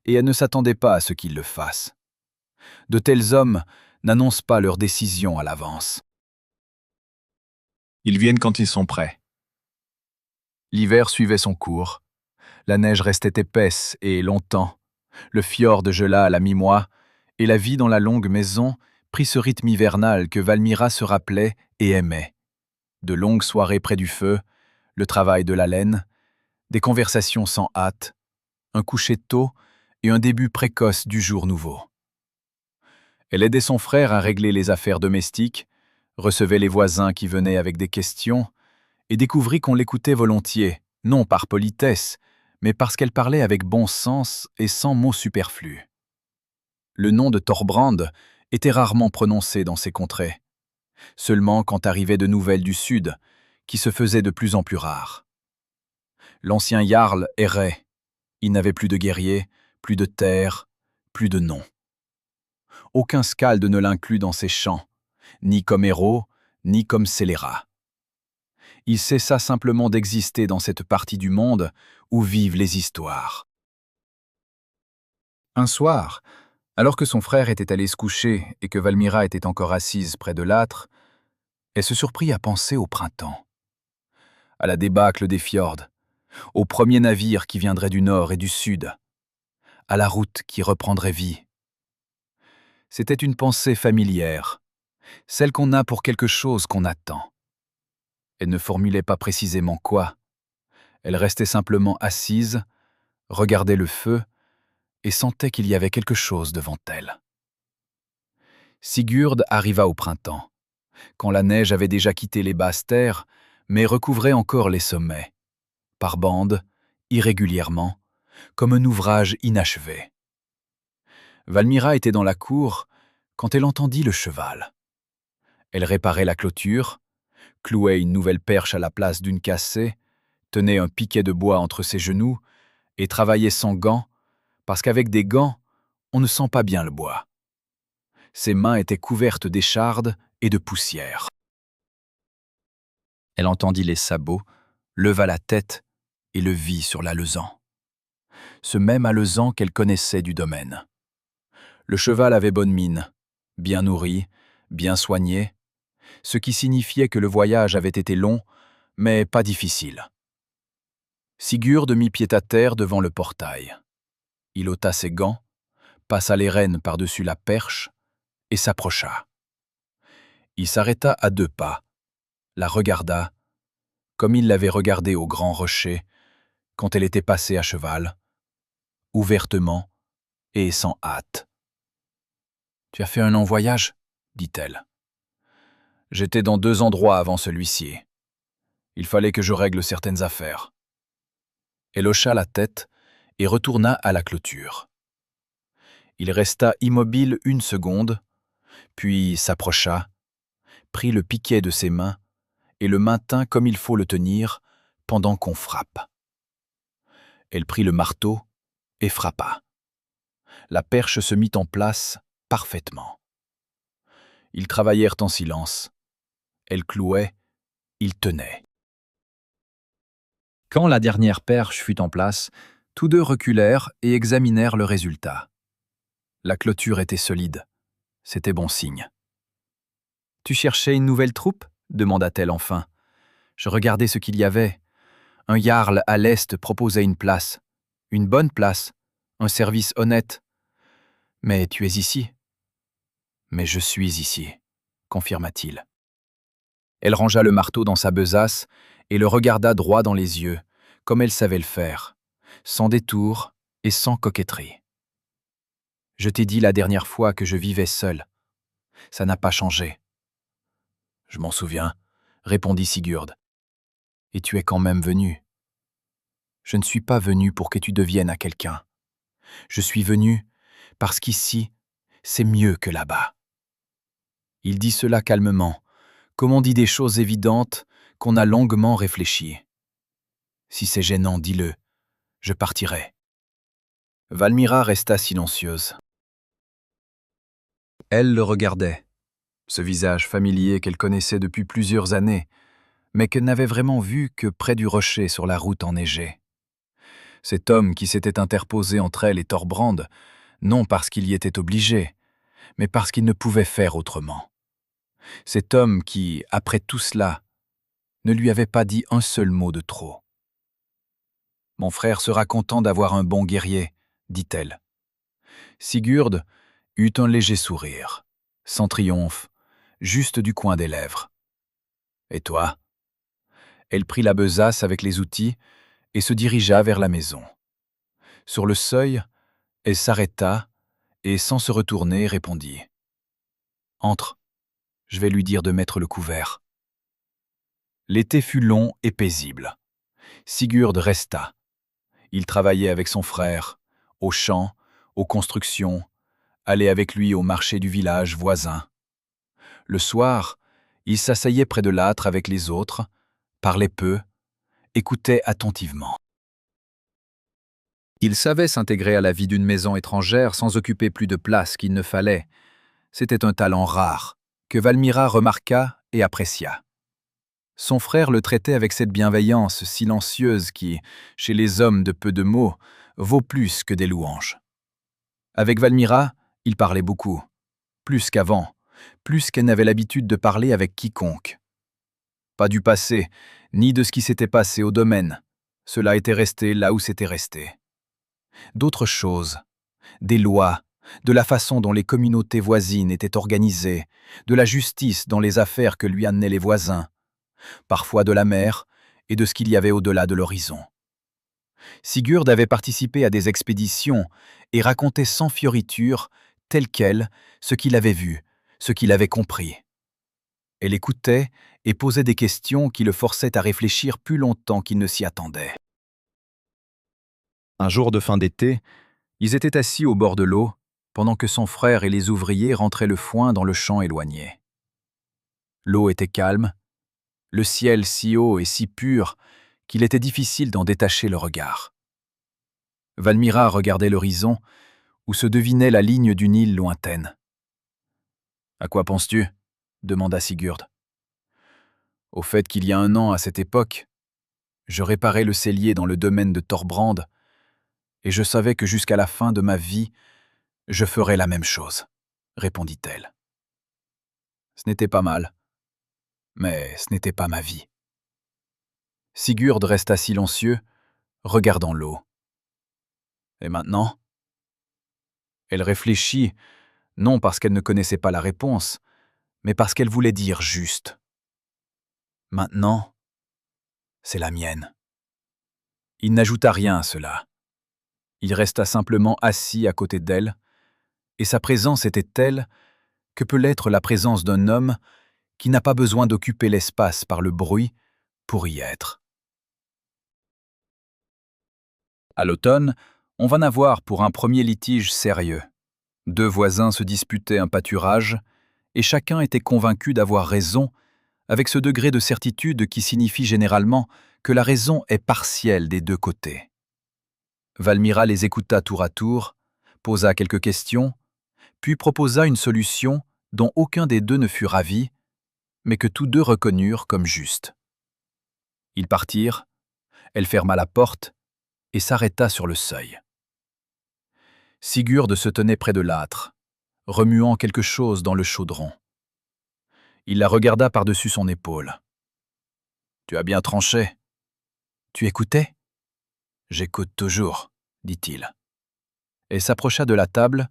et elle ne s'attendait pas à ce qu'il le fasse. De tels hommes n'annoncent pas leurs décisions à l'avance. Ils viennent quand ils sont prêts. L'hiver suivait son cours. La neige restait épaisse et longtemps. Le fjord gela à la mi-mois, et la vie dans la longue maison prit ce rythme hivernal que Valmira se rappelait et aimait. De longues soirées près du feu, le travail de la laine, des conversations sans hâte, un coucher tôt et un début précoce du jour nouveau. Elle aidait son frère à régler les affaires domestiques, recevait les voisins qui venaient avec des questions, et découvrit qu'on l'écoutait volontiers, non par politesse, mais parce qu'elle parlait avec bon sens et sans mots superflus. Le nom de Thorbrand était rarement prononcé dans ces contrées, seulement quand arrivaient de nouvelles du sud, qui se faisaient de plus en plus rares. L'ancien jarl errait. Il n'avait plus de guerriers, plus de terre, plus de nom. Aucun scalde ne l'inclut dans ses chants, ni comme héros, ni comme scélérat. Il cessa simplement d'exister dans cette partie du monde où vivent les histoires. Un soir, alors que son frère était allé se coucher et que Valmira était encore assise près de l'âtre, elle se surprit à penser au printemps, à la débâcle des fjords, aux premiers navires qui viendraient du nord et du sud, à la route qui reprendrait vie. C'était une pensée familière, celle qu'on a pour quelque chose qu'on attend. Elle ne formulait pas précisément quoi. Elle restait simplement assise, regardait le feu et sentait qu'il y avait quelque chose devant elle. Sigurd arriva au printemps, quand la neige avait déjà quitté les basses terres, mais recouvrait encore les sommets, par bandes, irrégulièrement, comme un ouvrage inachevé. Valmira était dans la cour quand elle entendit le cheval. Elle réparait la clôture, clouait une nouvelle perche à la place d'une cassée, tenait un piquet de bois entre ses genoux et travaillait sans gants, parce qu'avec des gants, on ne sent pas bien le bois. Ses mains étaient couvertes d'échardes et de poussière. Elle entendit les sabots, leva la tête et le vit sur l'alezan. Ce même alezan qu'elle connaissait du domaine. Le cheval avait bonne mine, bien nourri, bien soigné, ce qui signifiait que le voyage avait été long, mais pas difficile. Sigurd mit pied à terre devant le portail. Il ôta ses gants, passa les rênes par-dessus la perche et s'approcha. Il s'arrêta à 2 pas, la regarda, comme il l'avait regardée au grand rocher, quand elle était passée à cheval, ouvertement et sans hâte. « Tu as fait un long voyage ?» dit-elle. « J'étais dans 2 endroits avant celui-ci. Il fallait que je règle certaines affaires. » Elle hocha la tête et retourna à la clôture. Il resta immobile 1 seconde, puis s'approcha, prit le piquet de ses mains et le maintint comme il faut le tenir pendant qu'on frappe. Elle prit le marteau et frappa. La perche se mit en place parfaitement. Ils travaillèrent en silence. Elle clouait, il tenait. Quand la dernière perche fut en place, tous 2 reculèrent et examinèrent le résultat. La clôture était solide. C'était bon signe. « Tu cherchais une nouvelle troupe ?» demanda-t-elle enfin. Je regardais ce qu'il y avait. Un jarl à l'Est proposait une place. Une bonne place. Un service honnête. Mais tu es ici. Mais je suis ici, confirma-t-il. Elle rangea le marteau dans sa besace et le regarda droit dans les yeux, comme elle savait le faire, sans détour et sans coquetterie. Je t'ai dit la dernière fois que je vivais seul. Ça n'a pas changé. Je m'en souviens, répondit Sigurd. Et tu es quand même venu. Je ne suis pas venu pour que tu deviennes à quelqu'un. Je suis venu parce qu'ici, c'est mieux que là-bas. Il dit cela calmement, comme on dit des choses évidentes qu'on a longuement réfléchies. Si c'est gênant, dis-le, je partirai. Valmira resta silencieuse. Elle le regardait, ce visage familier qu'elle connaissait depuis plusieurs années, mais qu'elle n'avait vraiment vu que près du rocher sur la route enneigée. Cet homme qui s'était interposé entre elle et Thorbrand, non parce qu'il y était obligé, mais parce qu'il ne pouvait faire autrement. Cet homme qui, après tout cela, ne lui avait pas dit un seul mot de trop. « Mon frère sera content d'avoir un bon guerrier, » dit-elle. Sigurd eut un léger sourire, sans triomphe, juste du coin des lèvres. « Et toi ?» Elle prit la besace avec les outils et se dirigea vers la maison. Sur le seuil, elle s'arrêta et, sans se retourner, répondit « Entre, je vais lui dire de mettre le couvert. » L'été fut long et paisible. Sigurd resta. Il travaillait avec son frère, aux champs, aux constructions, allait avec lui au marché du village voisin. Le soir, il s'asseyait près de l'âtre avec les autres, parlait peu, écoutait attentivement. Il savait s'intégrer à la vie d'une maison étrangère sans occuper plus de place qu'il ne fallait. C'était un talent rare, que Valmira remarqua et apprécia. Son frère le traitait avec cette bienveillance silencieuse qui, chez les hommes de peu de mots, vaut plus que des louanges. Avec Valmira, il parlait beaucoup, plus qu'avant, plus qu'elle n'avait l'habitude de parler avec quiconque. Pas du passé, ni de ce qui s'était passé au domaine. Cela était resté là où c'était resté. D'autres choses, des lois, de la façon dont les communautés voisines étaient organisées, de la justice dans les affaires que lui amenaient les voisins, parfois de la mer et de ce qu'il y avait au-delà de l'horizon. Sigurd avait participé à des expéditions et racontait sans fioriture, tel quel, ce qu'il avait vu, ce qu'il avait compris. Elle écoutait et posait des questions qui le forçaient à réfléchir plus longtemps qu'il ne s'y attendait. Un jour de fin d'été, ils étaient assis au bord de l'eau, pendant que son frère et les ouvriers rentraient le foin dans le champ éloigné. L'eau était calme, le ciel si haut et si pur qu'il était difficile d'en détacher le regard. Valmira regardait l'horizon, où se devinait la ligne d'une île lointaine. « À quoi penses-tu » demanda Sigurd. « Au fait qu'il y a un an, à cette époque, je réparais le cellier dans le domaine de Thorbrand, et je savais que jusqu'à la fin de ma vie, je ferais la même chose, » répondit-elle. Ce n'était pas mal, mais ce n'était pas ma vie. Sigurd resta silencieux, regardant l'eau. Et maintenant ? Elle réfléchit, non parce qu'elle ne connaissait pas la réponse, mais parce qu'elle voulait dire juste. Maintenant, c'est la mienne. Il n'ajouta rien à cela. Il resta simplement assis à côté d'elle, et sa présence était telle que peut l'être la présence d'un homme qui n'a pas besoin d'occuper l'espace par le bruit pour y être. À l'automne, on va n'avoir pour un premier litige sérieux. 2 voisins se disputaient un pâturage, et chacun était convaincu d'avoir raison, avec ce degré de certitude qui signifie généralement que la raison est partielle des 2 côtés. Valmira les écouta tour à tour, posa quelques questions, puis proposa une solution dont aucun des 2 ne fut ravi, mais que tous 2 reconnurent comme juste. Ils partirent, elle ferma la porte et s'arrêta sur le seuil. Sigurd se tenait près de l'âtre, remuant quelque chose dans le chaudron. Il la regarda par-dessus son épaule. Tu as bien tranché. Tu écoutais? J'écoute toujours, dit-il, et s'approcha de la table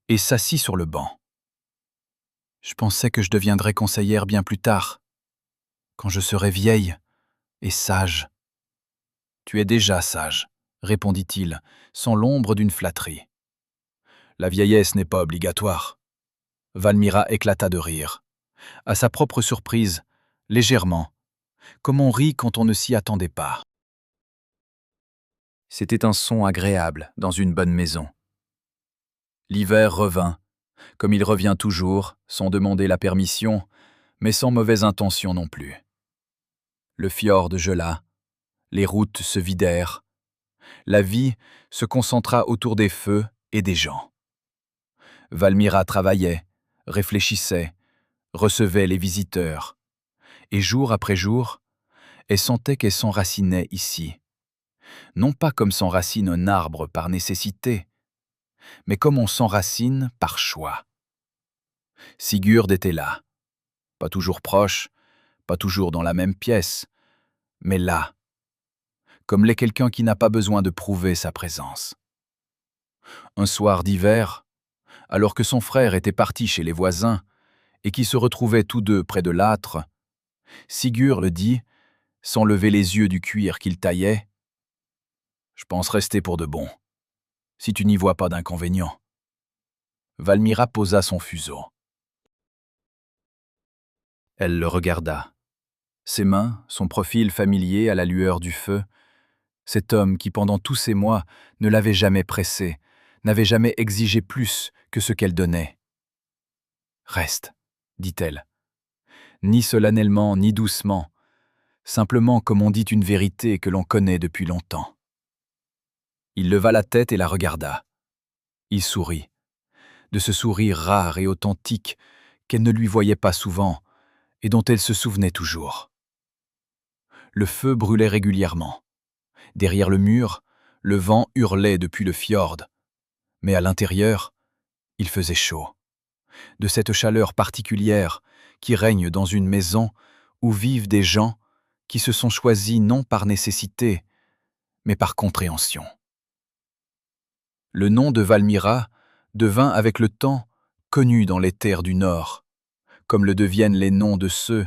et s'assit sur le banc. Je pensais que je deviendrais conseillère bien plus tard, quand je serai vieille et sage. Tu es déjà sage, répondit-il, sans l'ombre d'une flatterie. La vieillesse n'est pas obligatoire. Valmira éclata de rire. À sa propre surprise, légèrement, comme on rit quand on ne s'y attendait pas. C'était un son agréable dans une bonne maison. L'hiver revint, comme il revient toujours, sans demander la permission, mais sans mauvaise intention non plus. Le fjord gela, les routes se vidèrent, la vie se concentra autour des feux et des gens. Valmira travaillait, réfléchissait, recevait les visiteurs, et jour après jour, elle sentait qu'elle s'enracinait ici. Non pas comme s'enracine un arbre par nécessité, mais comme on s'enracine par choix. Sigurd était là, pas toujours proche, pas toujours dans la même pièce, mais là, comme l'est quelqu'un qui n'a pas besoin de prouver sa présence. Un soir d'hiver, alors que son frère était parti chez les voisins et qui se retrouvaient tous deux près de l'âtre, Sigurd le dit, sans lever les yeux du cuir qu'il taillait, « Je pense rester pour de bon, si tu n'y vois pas d'inconvénient. » Valmira posa son fuseau. Elle le regarda. Ses mains, son profil familier à la lueur du feu, cet homme qui pendant tous ces mois ne l'avait jamais pressée, n'avait jamais exigé plus que ce qu'elle donnait. « Reste, dit-elle, ni solennellement ni doucement, simplement comme on dit une vérité que l'on connaît depuis longtemps. » Il leva la tête et la regarda. Il sourit, de ce sourire rare et authentique qu'elle ne lui voyait pas souvent et dont elle se souvenait toujours. Le feu brûlait régulièrement. Derrière le mur, le vent hurlait depuis le fjord, mais à l'intérieur, il faisait chaud. De cette chaleur particulière qui règne dans une maison où vivent des gens qui se sont choisis non par nécessité, mais par compréhension. Le nom de Valmira devint avec le temps connu dans les terres du Nord, comme le deviennent les noms de ceux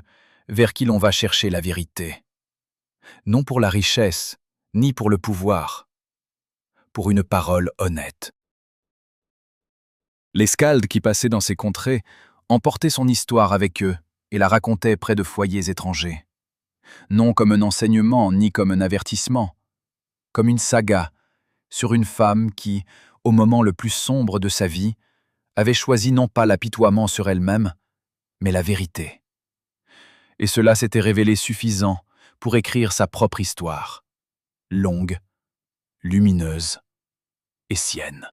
vers qui l'on va chercher la vérité. Non pour la richesse, ni pour le pouvoir, pour une parole honnête. Les skalds qui passaient dans ces contrées emportaient son histoire avec eux et la racontaient près de foyers étrangers. Non comme un enseignement ni comme un avertissement, comme une saga sur une femme qui, au moment le plus sombre de sa vie, avait choisi non pas l'apitoiement sur elle-même, mais la vérité. Et cela s'était révélé suffisant pour écrire sa propre histoire, longue, lumineuse et sienne.